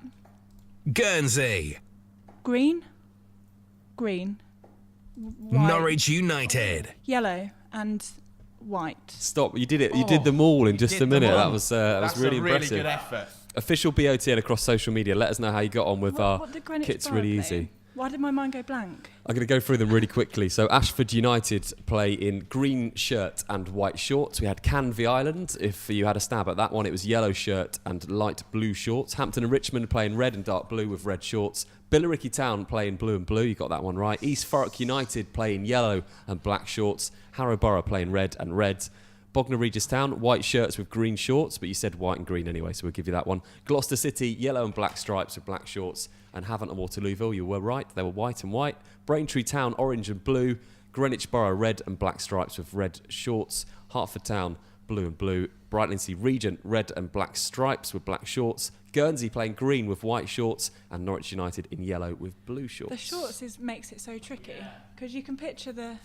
Guernsey. Green. White. Norwich United. Yellow and white. Stop! You did it. You did them all in just a minute. That was really impressive. Good effort. Official BOTN across social media. Let us know how you got on with What did Greenwich Kit's Borough really play easy. in? Why did my mind go blank? I'm going to go through them really quickly. So Ashford United play in green shirt and white shorts. We had Canvey Island. If you had a stab at that one, it was yellow shirt and light blue shorts. Hampton and Richmond play in red and dark blue with red shorts. Billericay Town play in blue and blue. You got that one right. East Thurrock United play in yellow and black shorts. Harrow Borough play in red and red. Bognor Regis Town, white shirts with green shorts, but you said white and green anyway, so we'll give you that one. Gloucester City, yellow and black stripes with black shorts. And Havant and Waterlooville, you were right, they were white and white. Braintree Town, orange and blue. Greenwich Borough, red and black stripes with red shorts. Hertford Town, blue and blue. Brightling Sea Regent, red and black stripes with black shorts. Guernsey playing green with white shorts. And Norwich United in yellow with blue shorts. The shorts makes it so tricky because you can picture the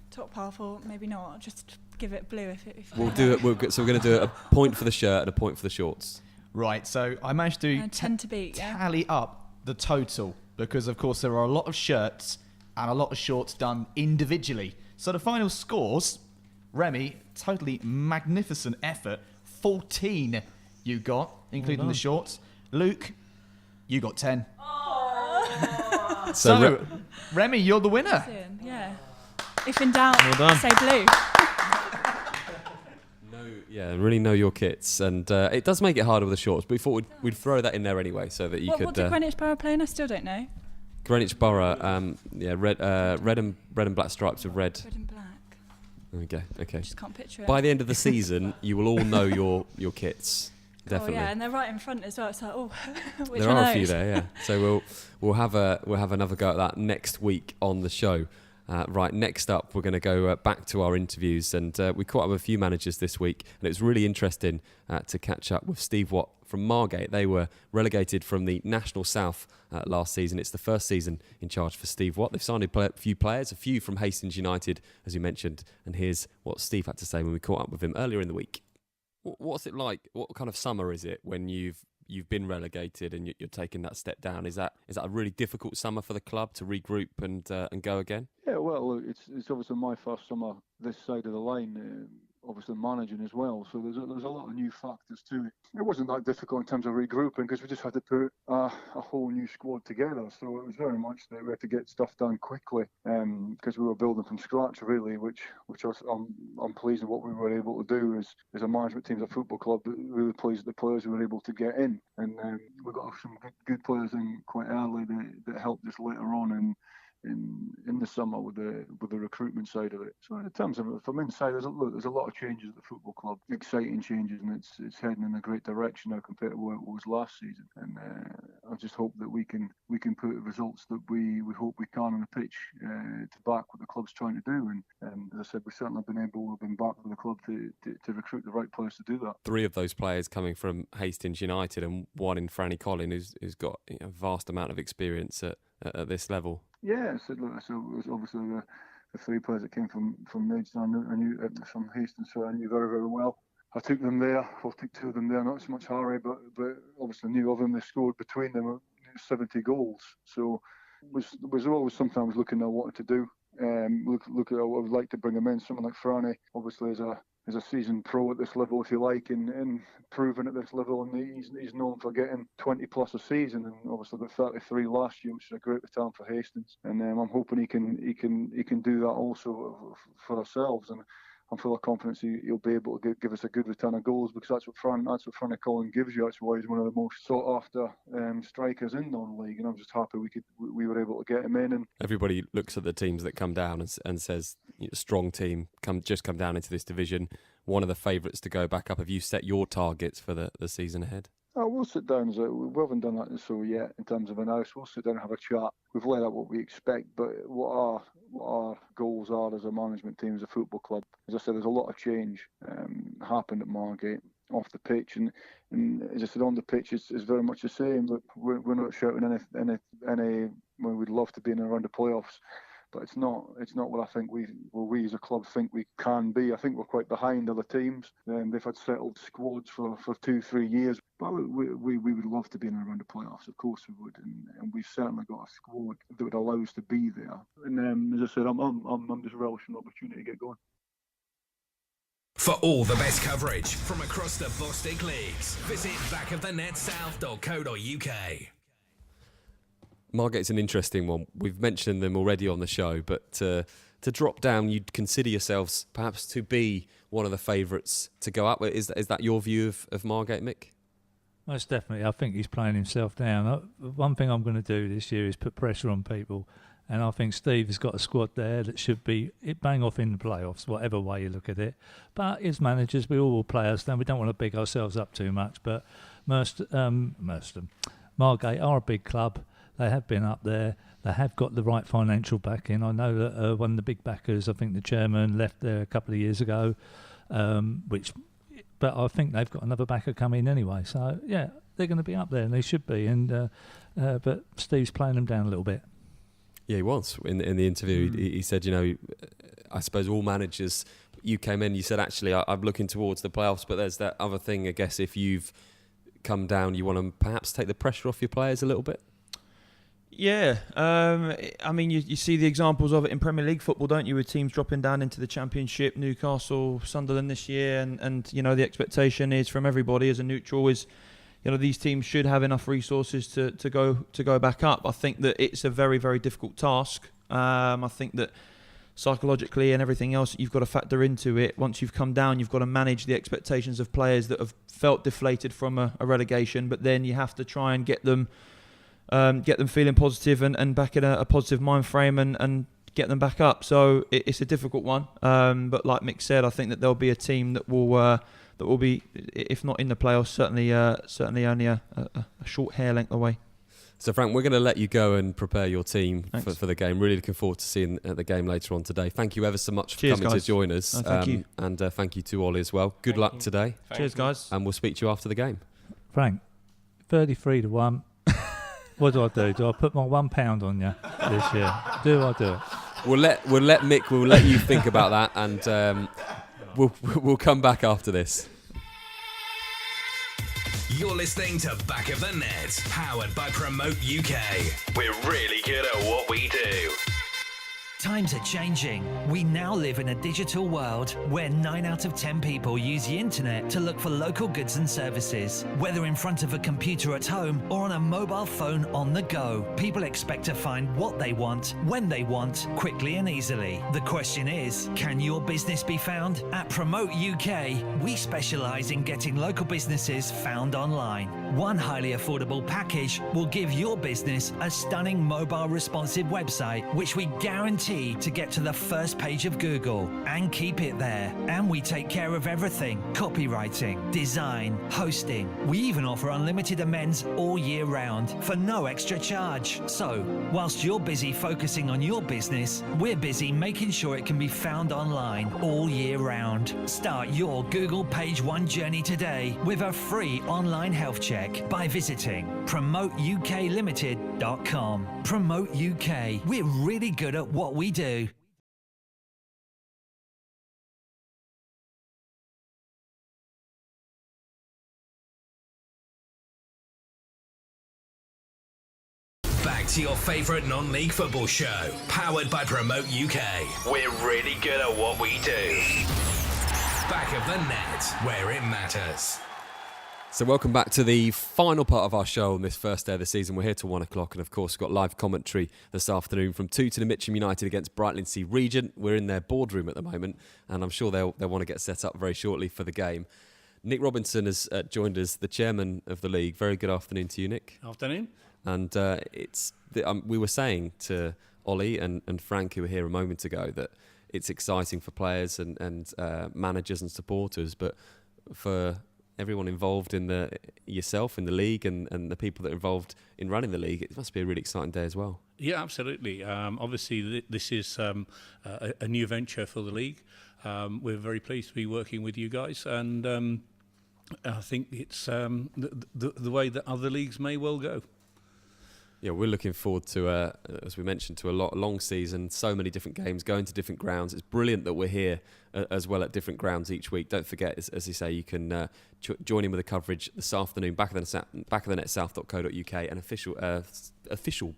top half, or maybe not. Just give it blue if We'll do it. So we're going to do a point for the shirt and a point for the shorts. Right, so I managed to tally up the total because, of course, there are a lot of shirts and a lot of shorts done individually. So the final scores, Remy, totally magnificent effort. 14 you got, including the shorts. Luke, you got 10. So Remy, you're the winner. Yeah. If in doubt, say blue. Yeah, really know your kits, and it does make it harder with the shorts. But we thought we'd throw that in there anyway, so that you could. What did Greenwich Borough play in? I still don't know. Greenwich Borough, red and black stripes with red. Red and black. There we go. Okay. Just can't picture it. By the end of the season, you will all know your kits. Definitely. Oh yeah, and they're right in front as well. It's like, oh, which there one are of a few those? there, yeah. So we'll have another go at that next week on the show. Right, next up, we're going to go back to our interviews, and we caught up with a few managers this week, and it was really interesting to catch up with Steve Watt from Margate. They were relegated from the National South last season. It's the first season in charge for Steve Watt. They've signed a few players, a few from Hastings United, as you mentioned, and here's what Steve had to say when we caught up with him earlier in the week. What's it like? What kind of summer is it when you've been relegated and you're taking that step down? Is that a really difficult summer for the club to regroup and go again? Yeah, well, look, it's obviously my first summer this side of the line, obviously managing as well. So there's a lot of new factors to it. It wasn't that difficult in terms of regrouping because we just had to put a whole new squad together. So it was very much that we had to get stuff done quickly because we were building from scratch really, which I'm pleased with what we were able to do as a management team, as a football club. Really pleased with the players we were able to get in, and we got some good players in quite early that helped us later on in the summer with the recruitment side of it. So in terms of from inside, there's a lot of changes at the football club, exciting changes, and it's heading in a great direction now compared to where it was last season. And I just hope that we can put the results that we hope we can on the pitch to back what the club's trying to do. And as I said, we've certainly been back with the club to recruit the right players to do that. 3 of those players coming from Hastings United, and one in Franny Collin, who's got a vast amount of experience at this level. Yeah, so it was obviously the 3 players that came from Maidstone, I knew from Hastings, so I knew very, very well. I took them there. I took 2 of them there, not so much hurry, but obviously knew of them. They scored between them 70 goals. So was always sometimes looking at what to do. Look at what I would like to bring them in. Someone like Franny, obviously is a seasoned pro at this level, if you like, and proven at this level, and he's known for getting 20 plus a season, and obviously got 33 last year, which is a great return for Hastings. And I'm hoping he can do that also for ourselves, and I'm full of confidence he'll be able to give us a good return of goals, because that's what Franny Collin gives you. That's why he's one of the most sought after strikers in non-league, and I'm just happy we were able to get him in. And everybody looks at the teams that come down and says, strong team, come down into this division, one of the favourites to go back up. Have you set your targets for the season ahead? Oh, we'll sit down. We haven't done that so yet in terms of an house. We'll sit down and have a chat. We've laid out what we expect, but what our goals are as a management team, as a football club. As I said, there's a lot of change happened at Margate off the pitch, and as I said, on the pitch it's very much the same. Look, we're not shouting any. Well, we'd love to be in around the playoffs, but it's not what I think we as a club think we can be. I think we're quite behind other teams. They've had settled squads for 2-3 years. But we would love to be in around the playoffs, of course we would, and we've certainly got a squad that would allow us to be there. And as I said, I'm just relishing the opportunity to get going. For all the best coverage from across the Bostik Leagues, visit backofthenetsouth.co.uk. Margate's an interesting one. We've mentioned them already on the show, but to drop down, you'd consider yourselves perhaps to be one of the favourites to go up. Is that your view of Margate, Mick? Most definitely. I think he's playing himself down. One thing I'm going to do this year is put pressure on people, and I think Steve has got a squad there that should be bang off in the playoffs, whatever way you look at it. But as managers, we all players, now we don't want to big ourselves up too much, but Margate are a big club. They have been up there. They have got the right financial backing. I know that one of the big backers, I think the chairman, left there a couple of years ago, but I think they've got another backer coming anyway. So, yeah, they're going to be up there, and they should be. And but Steve's playing them down a little bit. Yeah, he was. In the interview, he said, I suppose all managers, you came in, you said, actually, I'm looking towards the playoffs, but there's that other thing, I guess, if you've come down, you want to perhaps take the pressure off your players a little bit? Yeah, I mean, you see the examples of it in Premier League football, don't you, with teams dropping down into the Championship, Newcastle, Sunderland this year, and the expectation is from everybody as a neutral is, these teams should have enough resources to go back up. I think that it's a very, very difficult task. I think that psychologically and everything else you've got to factor into it. Once you've come down, you've got to manage the expectations of players that have felt deflated from a relegation, but then you have to try and get them feeling positive and back in a positive mind frame and get them back up. So it's a difficult one. But like Mick said, I think that there'll be a team that will that will be, if not in the playoffs, certainly only a short hair length away. So Frank, we're going to let you go and prepare your team for the game. Really looking forward to seeing the game later on today. Thank you ever so much for coming to join us. Thank you. And thank you to Ollie as well. Good luck today. Cheers, guys. And we'll speak to you after the game. Frank, 33-1. What do I do? Do I put my £1 on you this year? Do I do it? We'll let Mick. We'll let you think about that, and we'll come back after this. You're listening to Back of the Net, powered by Promote UK. We're really good at what we do. Times are changing. We now live in a digital world where 9 out of 10 people use the internet to look for local goods and services. Whether in front of a computer at home or on a mobile phone on the go, people expect to find what they want, when they want, quickly and easily. The question is, can your business be found? At Promote UK, we specialise in getting local businesses found online. One highly affordable package will give your business a stunning mobile responsive website, which we guarantee to get to the first page of Google and keep it there. And we take care of everything: copywriting, design, hosting. We even offer unlimited amends all year round for no extra charge. So, whilst you're busy focusing on your business, we're busy making sure it can be found online all year round. Start your Google Page One journey today with a free online health check by visiting promoteUKLimited.com. Promote UK. We're really good at what we do. Back to your favourite non-league football show, powered by Promote UK. We're really good at what we do. Back of the Net, where it matters. So welcome back to the final part of our show on this first day of the season. We're here till 1 o'clock, and of course we've got live commentary this afternoon from Tooting Mitcham United against Brightlingsea Regent. We're in their boardroom at the moment, and I'm sure they'll want to get set up very shortly for the game. Nick Robinson has joined us, the chairman of the league. Very good afternoon to you, Nick. Afternoon. And we were saying to Ollie and Frank, who were here a moment ago, that it's exciting for players and managers and supporters, but for everyone involved in yourself in the league and the people that are involved in running the league, it must be a really exciting day as well. Yeah, absolutely. Obviously, this is a new venture for the league. We're very pleased to be working with you guys, and I think it's the way that other leagues may well go. Yeah, we're looking forward to, as we mentioned, to a long season, so many different games, going to different grounds. It's brilliant that we're here as well at different grounds each week. Don't forget, as you say, you can join in with the coverage this afternoon, backofthenet.south.co.uk, and official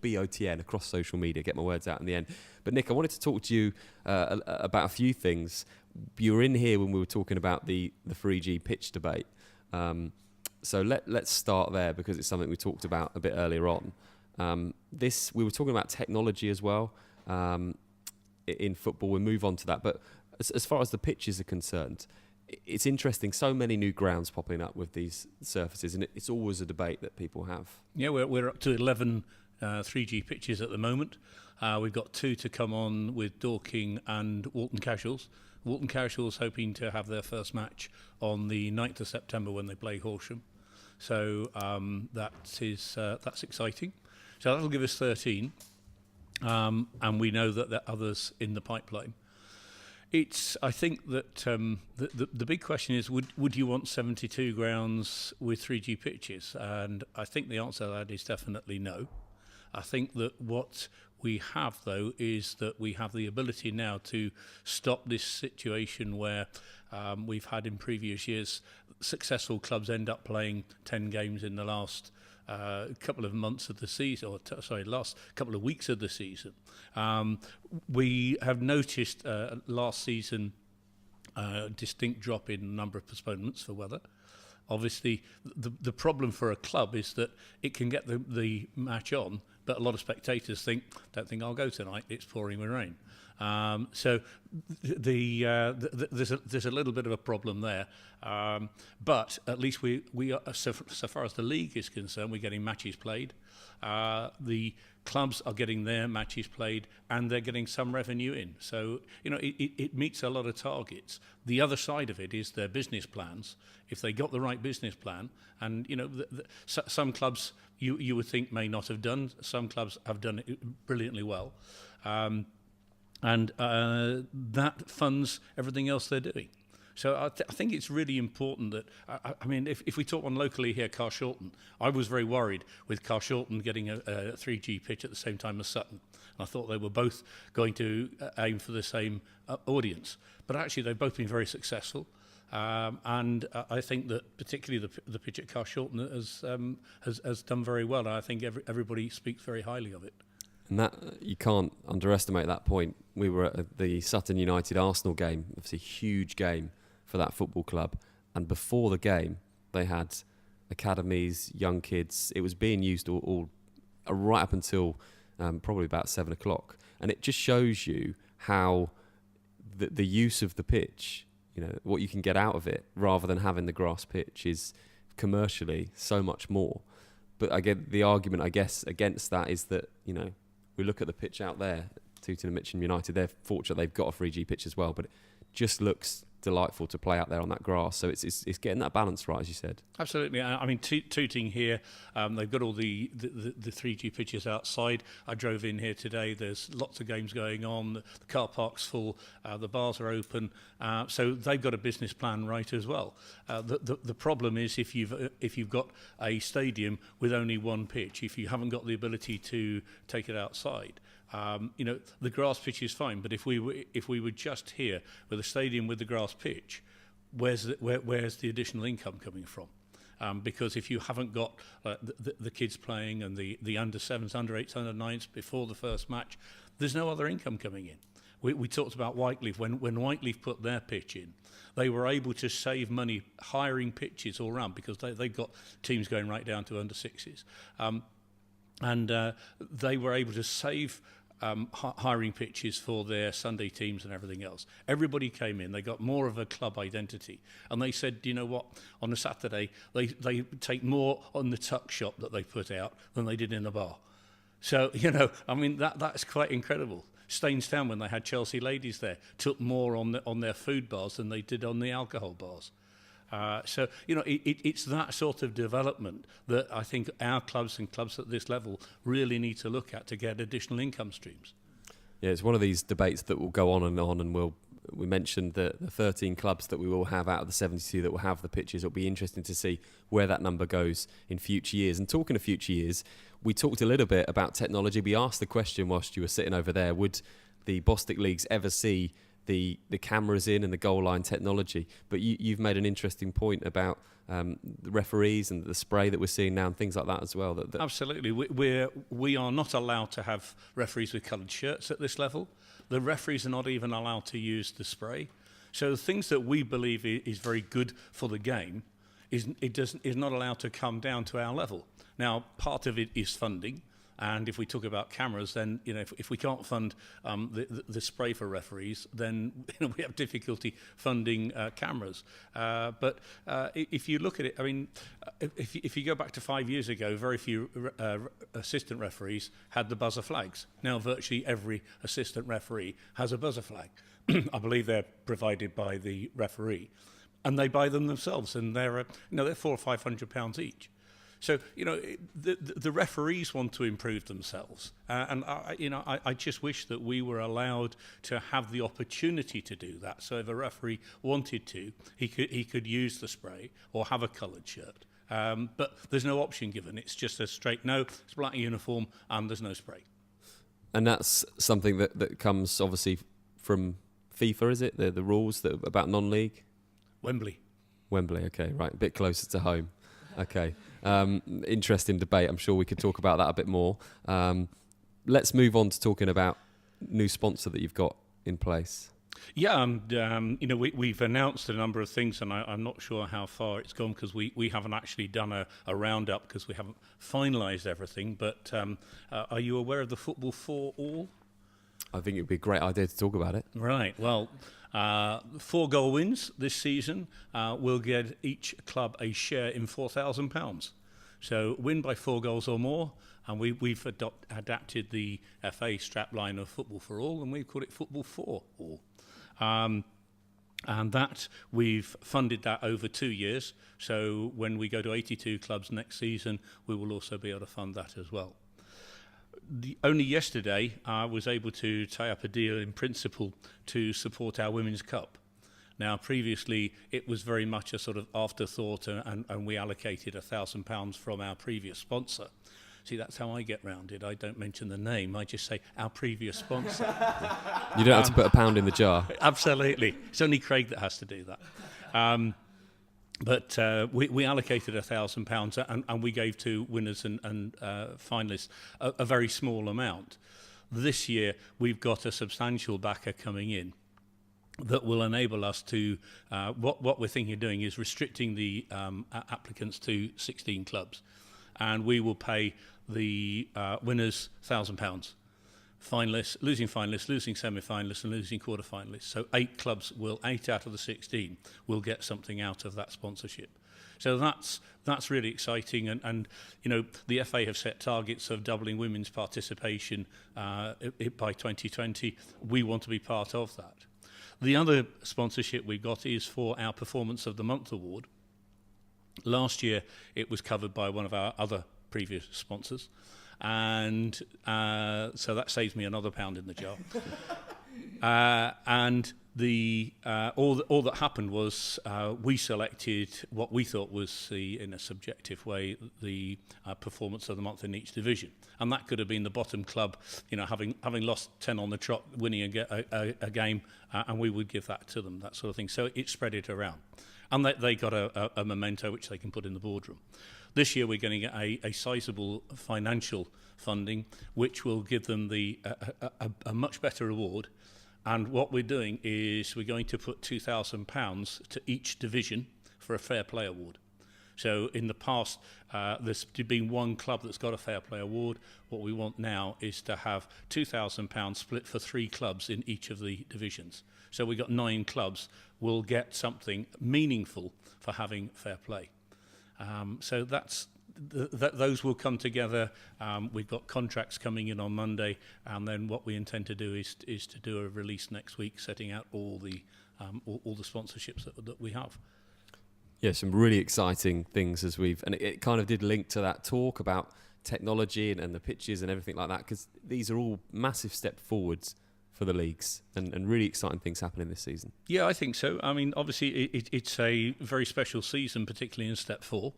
BOTN across social media. Get my words out in the end. But Nick, I wanted to talk to you about a few things. You were in here when we were talking about the 3G pitch debate. So let's start there, because it's something we talked about a bit earlier on. We were talking about technology as well in football. We'll move on to that. But as far as the pitches are concerned, it's interesting. So many new grounds popping up with these surfaces, and it's always a debate that people have. Yeah, we're up to 11 3G pitches at the moment. We've got 2 to come on with Dorking and Walton Casuals. Walton Casuals hoping to have their first match on the 9th of September when they play Horsham. So that's exciting. So that'll give us 13, and we know that there are others in the pipeline. I think that the big question is, would you want 72 grounds with 3G pitches? And I think the answer to that is definitely no. I think that what we have, though, is that we have the ability now to stop this situation where we've had in previous years successful clubs end up playing 10 games in the last couple of months of the season, last couple of weeks of the season. We have noticed last season a distinct drop in the number of postponements for weather. Obviously, the problem for a club is that it can get the match on, but a lot of spectators don't think I'll go tonight, it's pouring with rain. So there's a little bit of a problem there, but at least we are, so far as the league is concerned, we're getting matches played. The clubs are getting their matches played and they're getting some revenue in. So, it meets a lot of targets. The other side of it is their business plans. If they got the right business plan, and, some clubs you would think may not have done, some clubs have done it brilliantly well. And that funds everything else they're doing. So I think it's really important that, if we talk on locally here, Carshalton, I was very worried with Carshalton getting a 3G pitch at the same time as Sutton. And I thought they were both going to aim for the same audience. But actually, they've both been very successful. And I think that particularly the pitch at Carshalton has done very well. And I think everybody speaks very highly of it. And that, you can't underestimate that point. We were at the Sutton United Arsenal game, obviously a huge game for that football club. And before the game, they had academies, young kids. It was being used all right up until probably about 7 o'clock. And it just shows you how the use of the pitch, what you can get out of it, rather than having the grass pitch, is commercially so much more. But I get the argument, I guess, against that is that, we look at the pitch out there, Tooting Mitcham United, they're fortunate they've got a 3G pitch as well, but it just looks delightful to play out there on that grass. So it's getting that balance right, as you said. Absolutely. Tooting here, they've got all the 3G pitches outside. I drove in here today. There's lots of games going on. The car park's full. The bars are open. So they've got a business plan right as well. The problem is if you've got a stadium with only one pitch, if you haven't got the ability to take it outside, the grass pitch is fine, but if we were just here with a stadium with the grass pitch, where's the additional income coming from? Because if you haven't got the kids playing and the under 7s, under 8s, under 9s before the first match, there's no other income coming in. We talked about Whiteleaf. When Whiteleaf put their pitch in, they were able to save money hiring pitches all round because they've got teams going right down to under 6s. And they were able to save hiring pitches for their Sunday teams and everything else. Everybody came in, they got more of a club identity. And they said, you know what, on a Saturday, they take more on the tuck shop that they put out than they did in the bar. So, that's quite incredible. Stainstown, when they had Chelsea ladies there, took more on their food bars than they did on the alcohol bars. So, it's that sort of development that I think our clubs and clubs at this level really need to look at to get additional income streams. Yeah, it's one of these debates that will go on, and we mentioned the 13 clubs that we will have out of the 72 that will have the pitches. It'll be interesting to see where that number goes in future years. And talking of future years, we talked a little bit about technology. We asked the question whilst you were sitting over there, would the Bostik Leagues ever see the cameras in and the goal line technology? But you've made an interesting point about the referees and the spray that we're seeing now and things like that as well. Absolutely. We are not allowed to have referees with coloured shirts at this level. The referees are not even allowed to use the spray. So the things that we believe is very good for the game is not allowed to come down to our level. Now, part of it is funding. And if we talk about cameras, then if we can't fund the spray for referees, then we have difficulty funding cameras. But if you look at it, if you go back to 5 years ago, very few assistant referees had the buzzer flags. Now virtually every assistant referee has a buzzer flag. I believe they're provided by the referee, and they buy them themselves, and they're $400 or £500 each. So, the referees want to improve themselves. And I just wish that we were allowed to have the opportunity to do that. So if a referee wanted to, he could use the spray or have a coloured shirt. But there's no option given. It's just a straight no, it's black uniform, and there's no spray. And that's something that comes, obviously, from FIFA, is it? The rules about non-league? Wembley, okay, right. A bit closer to home. Okay. Interesting debate. I'm sure we could talk about that a bit more. Let's move on to talking about new sponsor that you've got in place. Yeah, we've announced a number of things, and I'm not sure how far it's gone because we haven't actually done a roundup because we haven't finalised everything. But are you aware of the Football for All? I think it would be a great idea to talk about it. Right. Well, 4 goal wins this season will get each club a share in £4,000. So win by 4 goals or more, and we've adapted the FA strapline of Football for All, and we've called it Football for All. And that we've funded that over 2 years. So when we go to 82 clubs next season, we will also be able to fund that as well. Only yesterday, I was able to tie up a deal in principle to support our Women's Cup. Now, previously, it was very much a sort of afterthought, and we allocated £1,000 from our previous sponsor. See, that's how I get round it. I don't mention the name. I just say our previous sponsor. You don't have to put a pound in the jar. Absolutely. It's only Craig that has to do that. But we allocated £1,000, and we gave to winners and finalists a very small amount. This year, we've got a substantial backer coming in that will enable us to, what we're thinking of doing is restricting the applicants to 16 clubs. And we will pay the winners £1,000. Finalists, losing semi-finalists and losing quarter-finalists. So 8 out of the 16 will get something out of that sponsorship. So that's really exciting, and you know, the FA have set targets of doubling women's participation by 2020. We want to be part of that. The other sponsorship we've got is for our Performance of the Month award. Last year, it was covered by one of our other previous sponsors, and so that saves me another £1 in the jar. And all that happened was we selected what we thought was in a subjective way, the Performance of the Month in each division, and that could have been the bottom club, you know, having lost 10 on the trot, winning a game, and we would give that to them, that sort of thing. So it spread it around. And they got a memento which they can put in the boardroom. This year we're going to get a sizable financial funding, which will give them a much better reward. And what we're doing is we're going to put £2,000 to each division for a Fair Play Award. So in the past, there's been one club that's got a Fair Play Award. What we want now is to have £2,000 split for 3 clubs in each of the divisions. So we've got 9 clubs will get something meaningful for having fair play. So those will come together. We've got contracts coming in on Monday, and then what we intend to do is to do a release next week, setting out all the sponsorships that we have. Yeah, some really exciting things and it kind of did link to that talk about technology and the pitches and everything like that, because these are all massive step forwards for the leagues, and really exciting things happening this season. Yeah, I think so. I mean, obviously, it's a very special season, particularly in Step 4,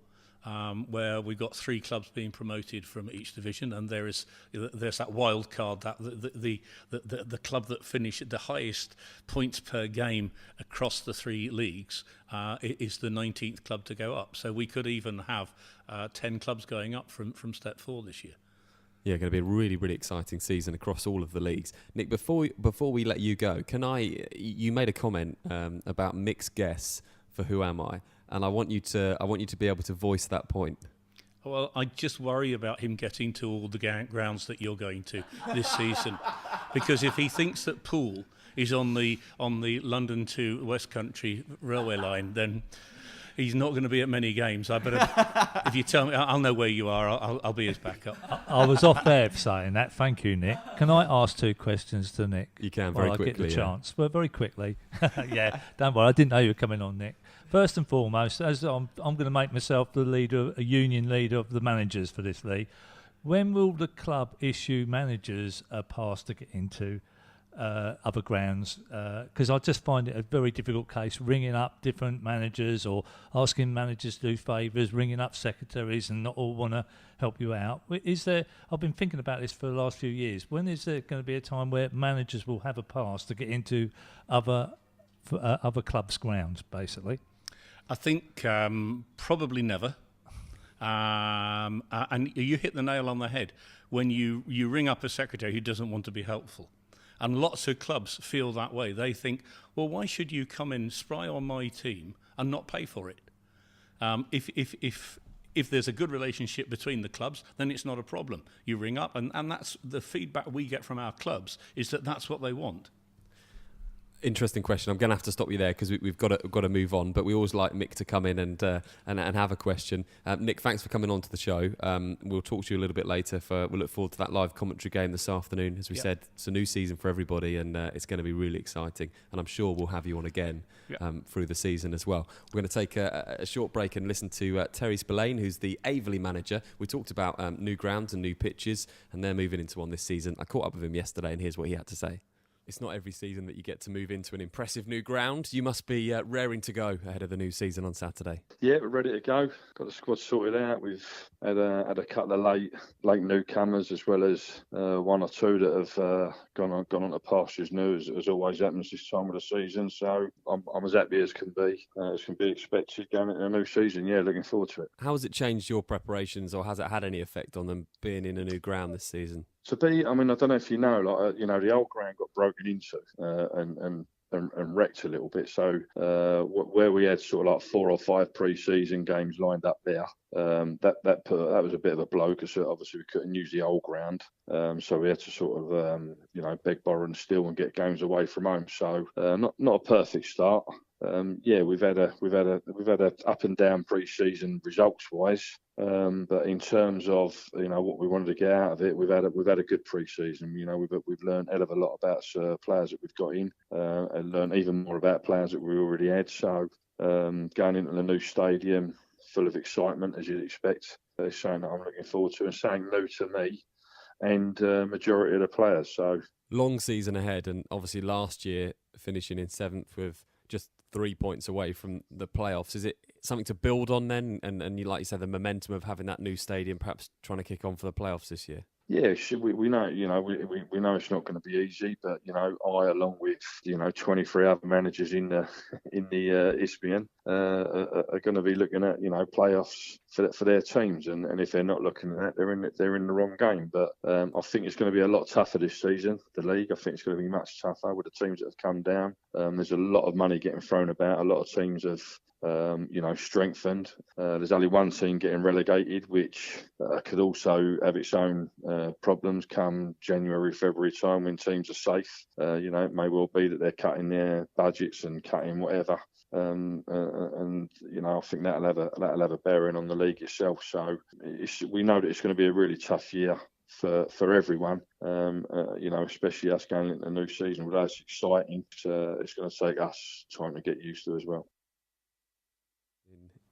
where we've got 3 clubs being promoted from each division, and there's that wild card, that the club that finished at the highest points per game across the 3 leagues is the 19th club to go up. So we could even have 10 clubs going up from Step 4 this year. Yeah, going to be a really, really exciting season across all of the leagues. Nick, before we let you go, you made a comment about mixed guests for Who Am I? And I want you to be able to voice that point. Well, I just worry about him getting to all the grounds that you're going to this season, because if he thinks that Poole is on the London to West Country railway line, then he's not going to be at many games. I better, if you tell me, I'll know where you are. I'll be his backup. I was off there saying that. Thank you, Nick. Can I ask 2 questions to Nick? You can very quickly. I get the chance, but very quickly. Yeah, don't worry. I didn't know you were coming on, Nick. First and foremost, as I'm going to make myself the leader, a union leader of the managers for this league. When will the club issue managers a pass to get into other grounds? Because I just find it a very difficult case, ringing up different managers or asking managers to do favours, ringing up secretaries and not all want to help you out. I've been thinking about this for the last few years. When is there going to be a time where managers will have a pass to get into other clubs' grounds, basically? I think probably never. And you hit the nail on the head when you ring up a secretary who doesn't want to be helpful. And lots of clubs feel that way. They think, well, why should you come in, spry on my team and not pay for it? If there's a good relationship between the clubs, then it's not a problem. You ring up, and that's the feedback we get from our clubs, is that that's what they want. Interesting question. I'm going to have to stop you there because we've got to move on. But we always like Mick to come in and have a question. Nick, thanks for coming on to the show. We'll talk to you a little bit later. We'll look forward to that live commentary game this afternoon. As we said, it's a new season for everybody, and it's going to be really exciting. And I'm sure we'll have you on again through the season as well. We're going to take a short break and listen to Terry Spillane, who's the Aveley manager. We talked about new grounds and new pitches, and they're moving into one this season. I caught up with him yesterday, and here's what he had to say. It's not every season that you get to move into an impressive new ground. You must be raring to go ahead of the new season on Saturday. Yeah, we're ready to go. Got the squad sorted out. We've had a couple of late newcomers, as well as one or two that have gone on to pastures new, as always happens this time of the season. So I'm as happy as can be expected going into a new season. Yeah, looking forward to it. How has it changed your preparations, or has it had any effect on them being in a new ground this season? I don't know if you know, the old ground got broken into and wrecked a little bit. So where we had sort of like 4 or 5 pre-season games lined up there, that was a bit of a blow because obviously we couldn't use the old ground. So we had to sort of beg, borrow and steal and get games away from home. So not a perfect start. We've had a up and down pre-season results wise. But in terms of what we wanted to get out of it, we've had a good pre-season. We've learned a hell of a lot about players that we've got in, and learned even more about players that we already had. So going into the new stadium, full of excitement as you'd expect, is something that I'm looking forward to, and something new to me and majority of the players. So long season ahead, and obviously last year finishing in 7th with just 3 points away from the playoffs. Is it something to build on then? And you, like you said, the momentum of having that new stadium, perhaps trying to kick on for the playoffs this year? Yeah, we know, we know it's not going to be easy, but I, along with 23 other managers in the Isthmian, are going to be looking at playoffs for their teams, and if they're not looking at that, they're in the wrong game. But I think it's going to be a lot tougher this season. The league, I think it's going to be much tougher with the teams that have come down. There's a lot of money getting thrown about. A lot of teams have strengthened. There's only one team getting relegated, which could also have its own problems come January, February time when teams are safe. It may well be that they're cutting their budgets and cutting whatever. And I think that'll have a bearing on the league itself. So we know that it's going to be a really tough year for everyone, especially us going into the new season. Although it's exciting, it's going to take us time to get used to as well.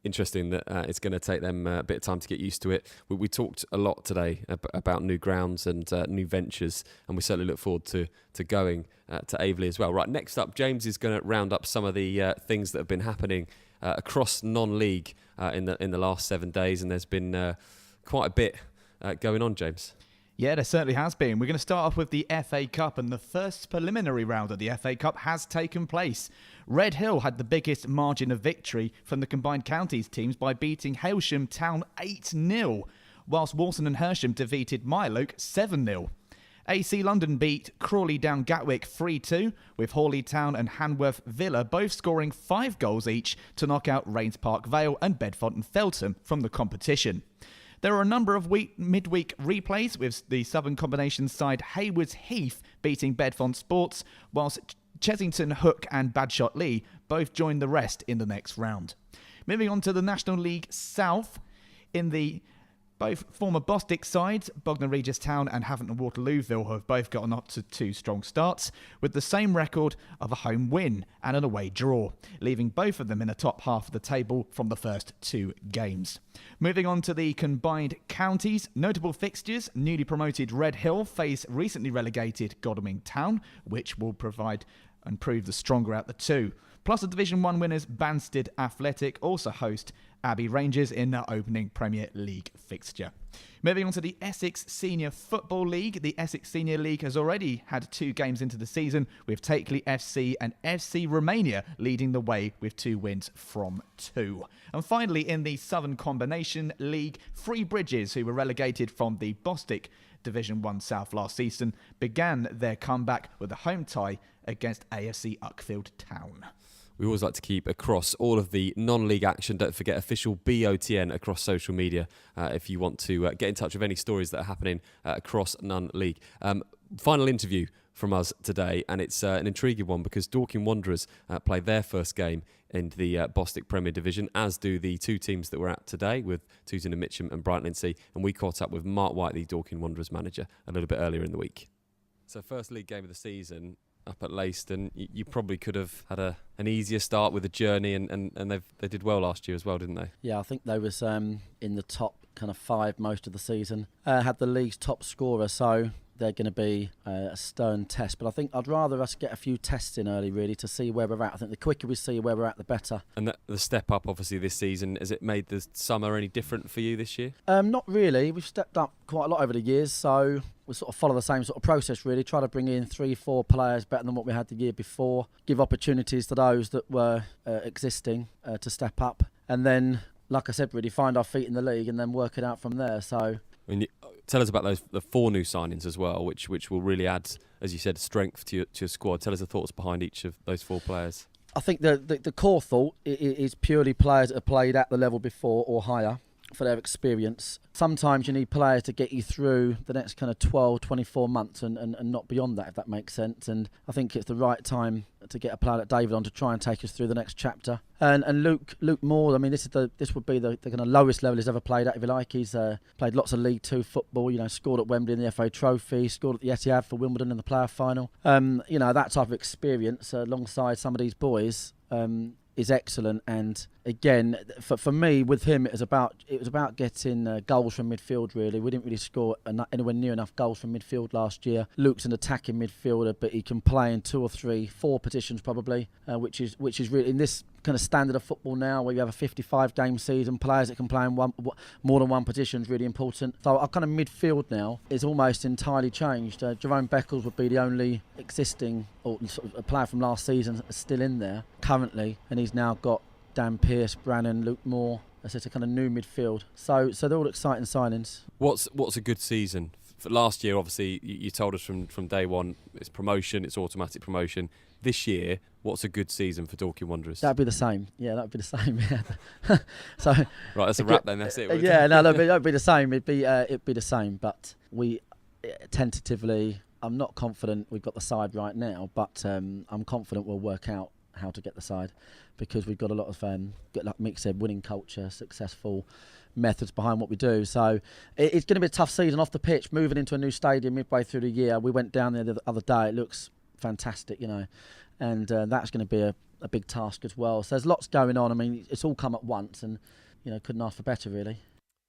Interesting that it's going to take them a bit of time to get used to it. We talked a lot today about new grounds and new ventures, and we certainly look forward to going to Aveley as well. Right, next up, James is going to round up some of the things that have been happening across non-league in the last 7 days, and there's been quite a bit going on, James. Yeah, there certainly has been. We're going to start off with the FA Cup, and the first preliminary round of the FA Cup has taken place. Red Hill had the biggest margin of victory from the combined counties teams by beating Hailsham Town 8-0, whilst Walsall and Hersham defeated Myeloke 7-0. AC London beat Crawley down Gatwick 3-2, with Hawley Town and Hanworth Villa both scoring 5 goals each to knock out Rains Park Vale and Bedfont and Feltham from the competition. There are a number of midweek replays, with the Southern Combination side Haywards Heath beating Bedfont Sports, whilst Chessington Hook and Badshot Lee both join the rest in the next round. Moving on to the National League South, in the both former Bostik sides, Bognor Regis Town and Haverton Waterlooville, have both gotten up to 2 strong starts, with the same record of a home win and an away draw, leaving both of them in the top half of the table from the first 2 games. Moving on to the combined counties, notable fixtures: newly promoted Red Hill face recently relegated Godalming Town, which will provide and prove the stronger out the 2. Plus, the Division 1 winners Banstead Athletic also host Abbey Rangers in their opening Premier League fixture. Moving on to the Essex Senior Football League. The Essex Senior League has already had 2 games into the season, with Takeley FC and FC Romania leading the way with 2 wins from 2. And finally, in the Southern Combination League, Three Bridges, who were relegated from the Bostik Division 1 South last season, began their comeback with a home tie against AFC Uckfield Town. We always like to keep across all of the non-league action. Don't forget official BOTN across social media if you want to get in touch with any stories that are happening across non-league. Final interview from us today, and it's an intriguing one because Dorking Wanderers play their first game in the Bostik Premier Division, as do the two teams that we're at today with Tooting Mitcham and Brighton-Sea, and we caught up with Mark White, the Dorking Wanderers manager, a little bit earlier in the week. So first league game of the season up at Leiston, you probably could have had an easier start with the journey, and they did well last year as well, didn't they? Yeah, I think they was in the top kind of 5 most of the season. Had the league's top scorer, so they're going to be a stern test. But I think I'd rather us get a few tests in early, really, to see where we're at. I think the quicker we see where we're at, the better. And the step up, obviously, this season, has it made the summer any different for you this year? Not really. We've stepped up quite a lot over the years, so we sort of follow the same sort of process, really. Try to bring in 3-4 players better than what we had the year before. Give opportunities to those that were existing to step up. And then, like I said, really find our feet in the league and then work it out from there. So, tell us about the 4 new signings as well, which will really add, as you said, strength to your squad. Tell us the thoughts behind each of those 4 players. I think the core thought is purely players that have played at the level before or higher for their experience. Sometimes you need players to get you through the next kind of 12, 24 months and not beyond that, if that makes sense. And I think it's the right time to get a player like David on to try and take us through the next chapter. And Luke Moore, I mean, this would be the kind of lowest level he's ever played at, if you like. He's played lots of League 2 football, scored at Wembley in the FA Trophy, scored at the Etihad for Wimbledon in the player final. That type of experience alongside some of these boys is excellent. And again, for me, with him, it was about getting goals from midfield, really. We didn't really score anywhere near enough goals from midfield last year. Luke's an attacking midfielder, but he can play in 2 or 3, 4 positions probably, which is really, in this kind of standard of football now, where you have a 55-game season, players that can play in more than one position is really important. So our kind of midfield now is almost entirely changed. Jerome Beckles would be the only existing or sort of a player from last season still in there currently, and he's now got Dan Pearce, Brannan, Luke Moore. It's a kind of new midfield. So they're all exciting signings. What's a good season? For last year, obviously, you told us from day one, it's promotion, it's automatic promotion. This year, what's a good season for Dorking Wanderers? That'd be the same. Yeah, that'd be the same. Yeah. So right, that's a wrap then. That's it. Yeah, no, that'd be the same. It'd be the same. But we tentatively, I'm not confident we've got the side right now, but I'm confident we'll work out how to get the side, because we've got a lot of, like Mick said, winning culture, successful methods behind what we do. So it's going to be a tough season off the pitch, moving into a new stadium midway through the year. We went down there the other day. It looks fantastic, and that's going to be a big task as well. So there's lots going on. I mean, it's all come at once, and couldn't ask for better, really.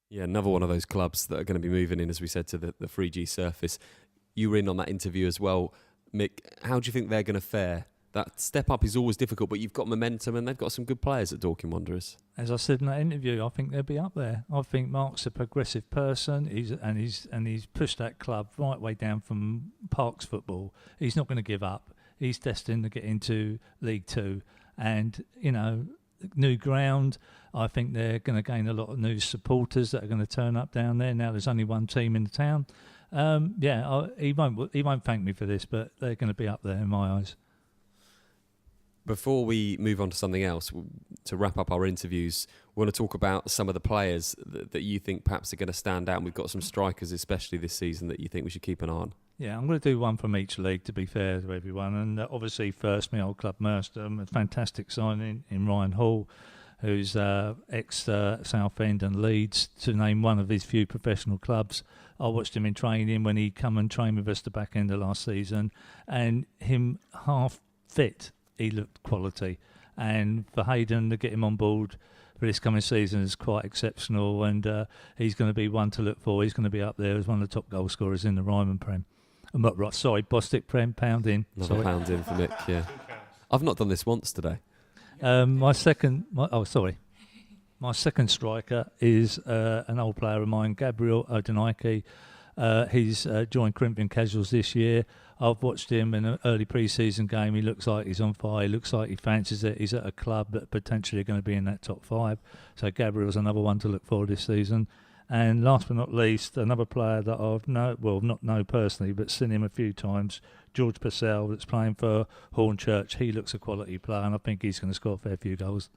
Yeah, another one of those clubs that are going to be moving in, as we said, to the 3G surface. You were in on that interview as well, Mick. How do you think they're going to fare? That step up is always difficult, but you've got momentum and they've got some good players at Dorking Wanderers. As I said in that interview, I think they'll be up there. I think Mark's a progressive person. He's pushed that club right way down from Parks football. He's not going to give up. He's destined to get into League 2, and new ground. I think they're going to gain a lot of new supporters that are going to turn up down there. Now there's only one team in the town. He won't thank me for this, but they're going to be up there in my eyes. Before we move on to something else, to wrap up our interviews, we want to talk about some of the players that you think perhaps are going to stand out. And we've got some strikers, especially this season, that you think we should keep an eye on. Yeah, I'm going to do one from each league, to be fair to everyone. And obviously, first, my old club, Merstham, a fantastic signing in Ryan Hall, who's ex-Southend and Leeds, to name one of his few professional clubs. I watched him in training when he come and trained with us the back end of last season, and him half fit. He looked quality, and for Hayden to get him on board for this coming season is quite exceptional, and he's going to be one to look for. He's going to be up there as one of the top goal scorers in the Ryman Prem. Bostik Prem, pound in. Another pound in for Mick, yeah. I've not done this once today. My second striker is an old player of mine, Gabriel Odenike. He's joined Corinthian Casuals this year. I've watched him in an early pre-season game. He looks like he's on fire. He looks like he fancies it. He's at a club that potentially are going to be in that top 5. So Gabriel's another one to look for this season. And last but not least, another player that I've not know personally, but seen him a few times, George Purcell, that's playing for Hornchurch. He looks a quality player, and I think he's going to score a fair few goals.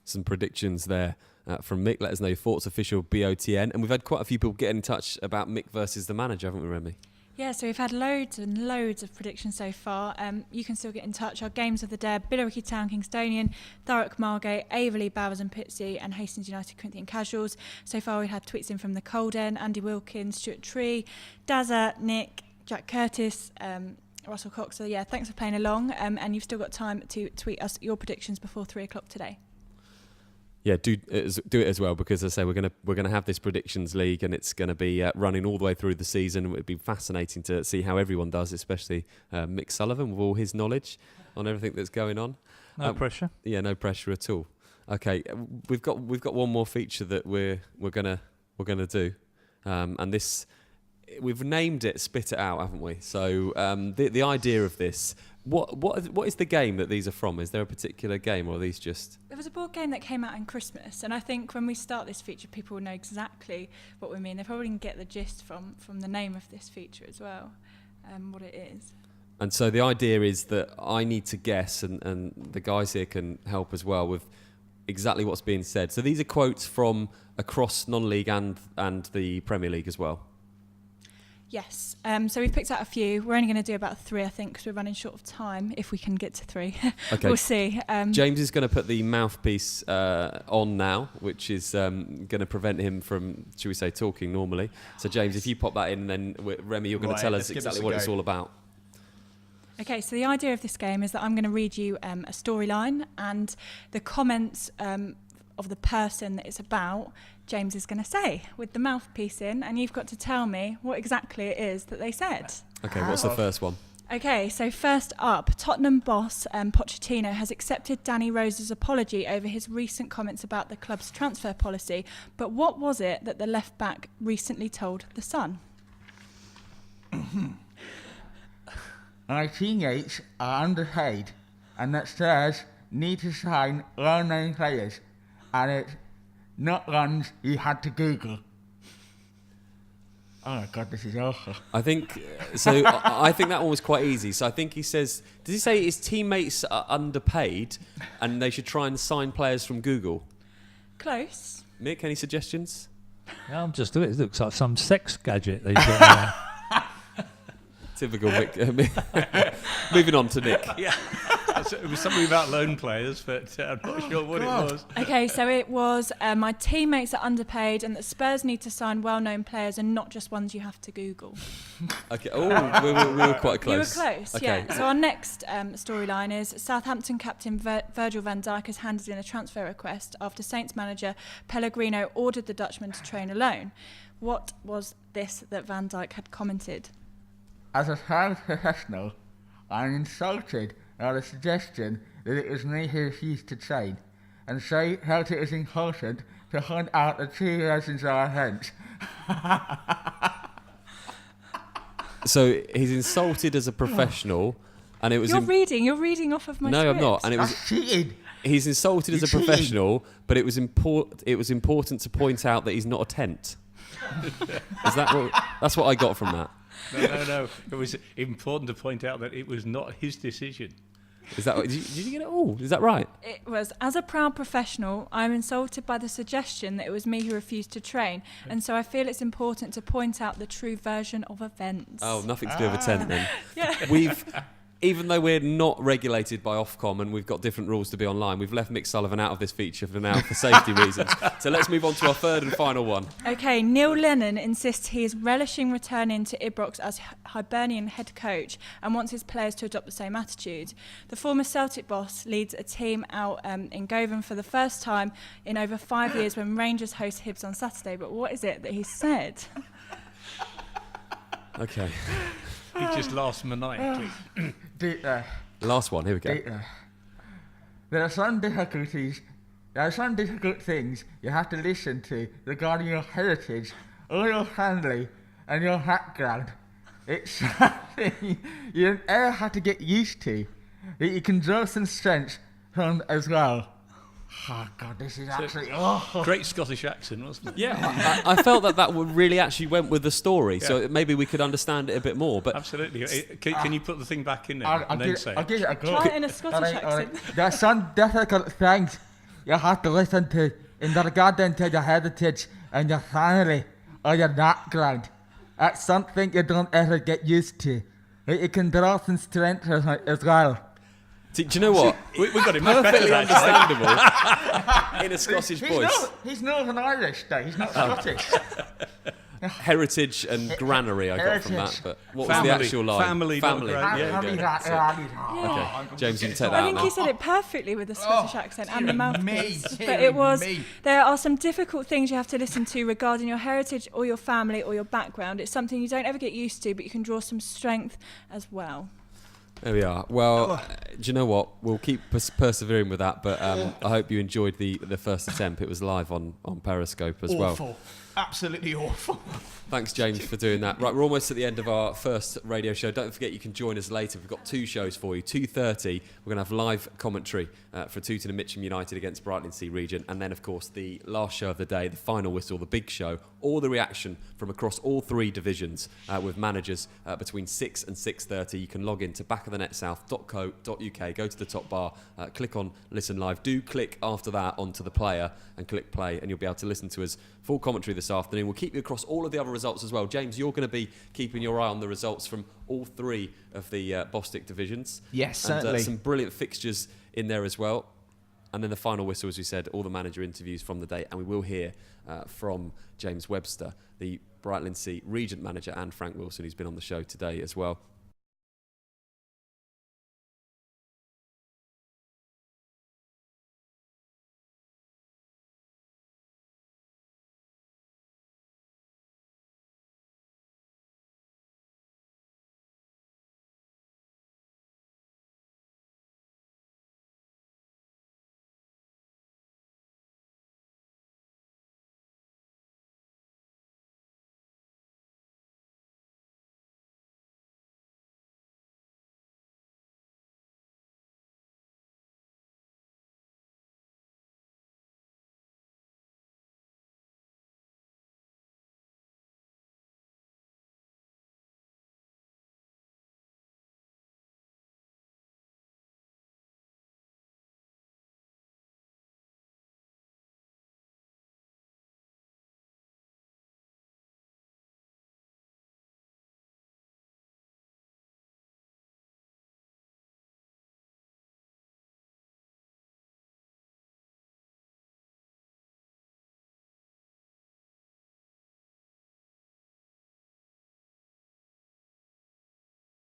Some predictions there from Mick. Let us know your thoughts, official BOTN. And we've had quite a few people getting in touch about Mick versus the manager, haven't we, Remy? Yeah, so we've had loads and loads of predictions so far. You can still get in touch. Our games of the day: Billericay Town, Kingstonian, Thurrock, Margate, Averley, Bowers and Pitsea, and Hastings United, Corinthian Casuals. So far, we've had tweets in from the Colden, Andy Wilkins, Stuart Tree, Dazza, Nick, Jack Curtis, Russell Cox. So yeah, thanks for playing along. And you've still got time to tweet us your predictions before 3 o'clock today. Yeah, do it as well, because as I say, we're gonna have this predictions league, and it's gonna be running all the way through the season. It'd be fascinating to see how everyone does, especially Mick Sullivan with all his knowledge on everything that's going on. No pressure. Yeah, no pressure at all. Okay, we've got one more feature that we're gonna do, and this, we've named it "Spit It Out," haven't we? So the idea of this. What is the game that these are from? Is there a particular game, or are these just... There was a board game that came out in Christmas, and I think when we start this feature, people will know exactly what we mean. They probably can get the gist from the name of this feature as well, what it is. And so the idea is that I need to guess, and the guys here can help as well with exactly what's being said. So these are quotes from across non-league and the Premier League as well. Yes, so we've picked out a few. We're only going to do about 3, I think, because we're running short of time, if we can get to 3. Okay. We'll see. James is going to put the mouthpiece on now, which is going to prevent him from, should we say, talking normally. So James, if you pop that in, then Remy, you're going to tell us exactly what it's all about. Okay, so the idea of this game is that I'm going to read you a storyline, and the comments of the person that it's about, James is going to say with the mouthpiece in, and you've got to tell me what exactly it is that they said. Okay, what's the first one? Okay, so first up, Tottenham boss Pochettino has accepted Danny Rose's apology over his recent comments about the club's transfer policy, but what was it that the left-back recently told The Sun? My teammates are underpaid, and that Spurs need to sign well-known players, and it's not ones you had to Google. Oh my God, this is awful. I think so. I think that one was quite easy. So I think he says, does he say his teammates are underpaid and they should try and sign players from Google? Close. Mick, any suggestions? Yeah, I'm just doing it. It looks like some sex gadget they've got. Typical Mick. Moving on to Nick. Yeah. It was something about loan players, but I'm not sure what it was. Okay, so it was my teammates are underpaid and that Spurs need to sign well-known players and not just ones you have to Google. Okay. Oh, we were quite close. You were close, okay. Yeah. So our next storyline is Southampton captain Virgil van Dijk has handed in a transfer request after Saints manager Pellegrino ordered the Dutchman to train alone. What was this that Van Dijk had commented? As a proud professional, I'm insulted by the suggestion that it was me who refused to train, and so felt it was important to find out the true reasons of our events. So he's insulted as a professional, and it was. You're reading off of my No, script. I'm not, and it was. Cheated. He's insulted as a professional, but it was important to point out that he's not a tent. Is that what? That's what I got from that. No. It was important to point out that it was not his decision. Is that? Did you get it all? Is that right? It was, as a proud professional, I'm insulted by the suggestion that it was me who refused to train, and so I feel it's important to point out the true version of events. Oh, nothing to do with a tent then. Yeah. Even though we're not regulated by Ofcom and we've got different rules to be online, we've left Mick Sullivan out of this feature for now for safety reasons. So let's move on to our third and final one. Okay, Neil Lennon insists he is relishing returning to Ibrox as Hibernian head coach and wants his players to adopt the same attitude. The former Celtic boss leads a team out in Govan for the first time in over 5 years when Rangers host Hibs on Saturday. But what is it that he said? Okay. He just laughs maniacally. Last one, here we go. There are some difficult things you have to listen to regarding your heritage, or your family, and your background. It's something you don't ever have to get used to, that you can draw some strength from as well. Oh God, this is absolutely awful. Great Scottish accent, wasn't it? Yeah, I felt that really actually went with the story, so maybe we could understand it a bit more. But absolutely, can you put the thing back in there and then say I'll give it a go. Try it in a Scottish accent. There's some difficult things you have to listen to in regarding to your heritage and your family or your background. That's something you don't ever get used to. It can draw some strength as well. Do you know what? we got him much perfectly better, understandable in a Scottish voice. He's Northern Irish, though. He's not Scottish. Heritage and granary I got from that, but what was the actual line? Family. Okay, James, you can take that I think now. he said it perfectly with the Scottish accent and the mouthpiece. But it was, there are some difficult things you have to listen to regarding your heritage or your family or your background. It's something you don't ever get used to, but you can draw some strength as well. There we are. Well, do you know what? We'll keep persevering with that, but I hope you enjoyed the first attempt. It was live on Periscope as well. Awful. Absolutely awful. Thanks, James, for doing that. Right, we're almost at the end of our first radio show. Don't forget you can join us later. We've got 2 shows for you. 2:30, we're going to have live commentary for Tooting Mitcham United against Brightlingsea Region. And then, of course, the last show of the day, the final whistle, the big show, all the reaction from across all 3 divisions with managers between 6 and 6:30. You can log in to backofthenetsouth.co.uk, go to the top bar, click on Listen Live. Do click after that onto the player and click play, and you'll be able to listen to us full commentary this afternoon. We'll keep you across all of the other results as well. James, you're going to be keeping your eye on the results from all 3 of the Bostik divisions. Yes, certainly. And some brilliant fixtures in there as well. And then the final whistle, as we said, all the manager interviews from the day. And we will hear from James Webster, the Brightlingsea Regent manager, and Frank Wilson, who's been on the show today as well.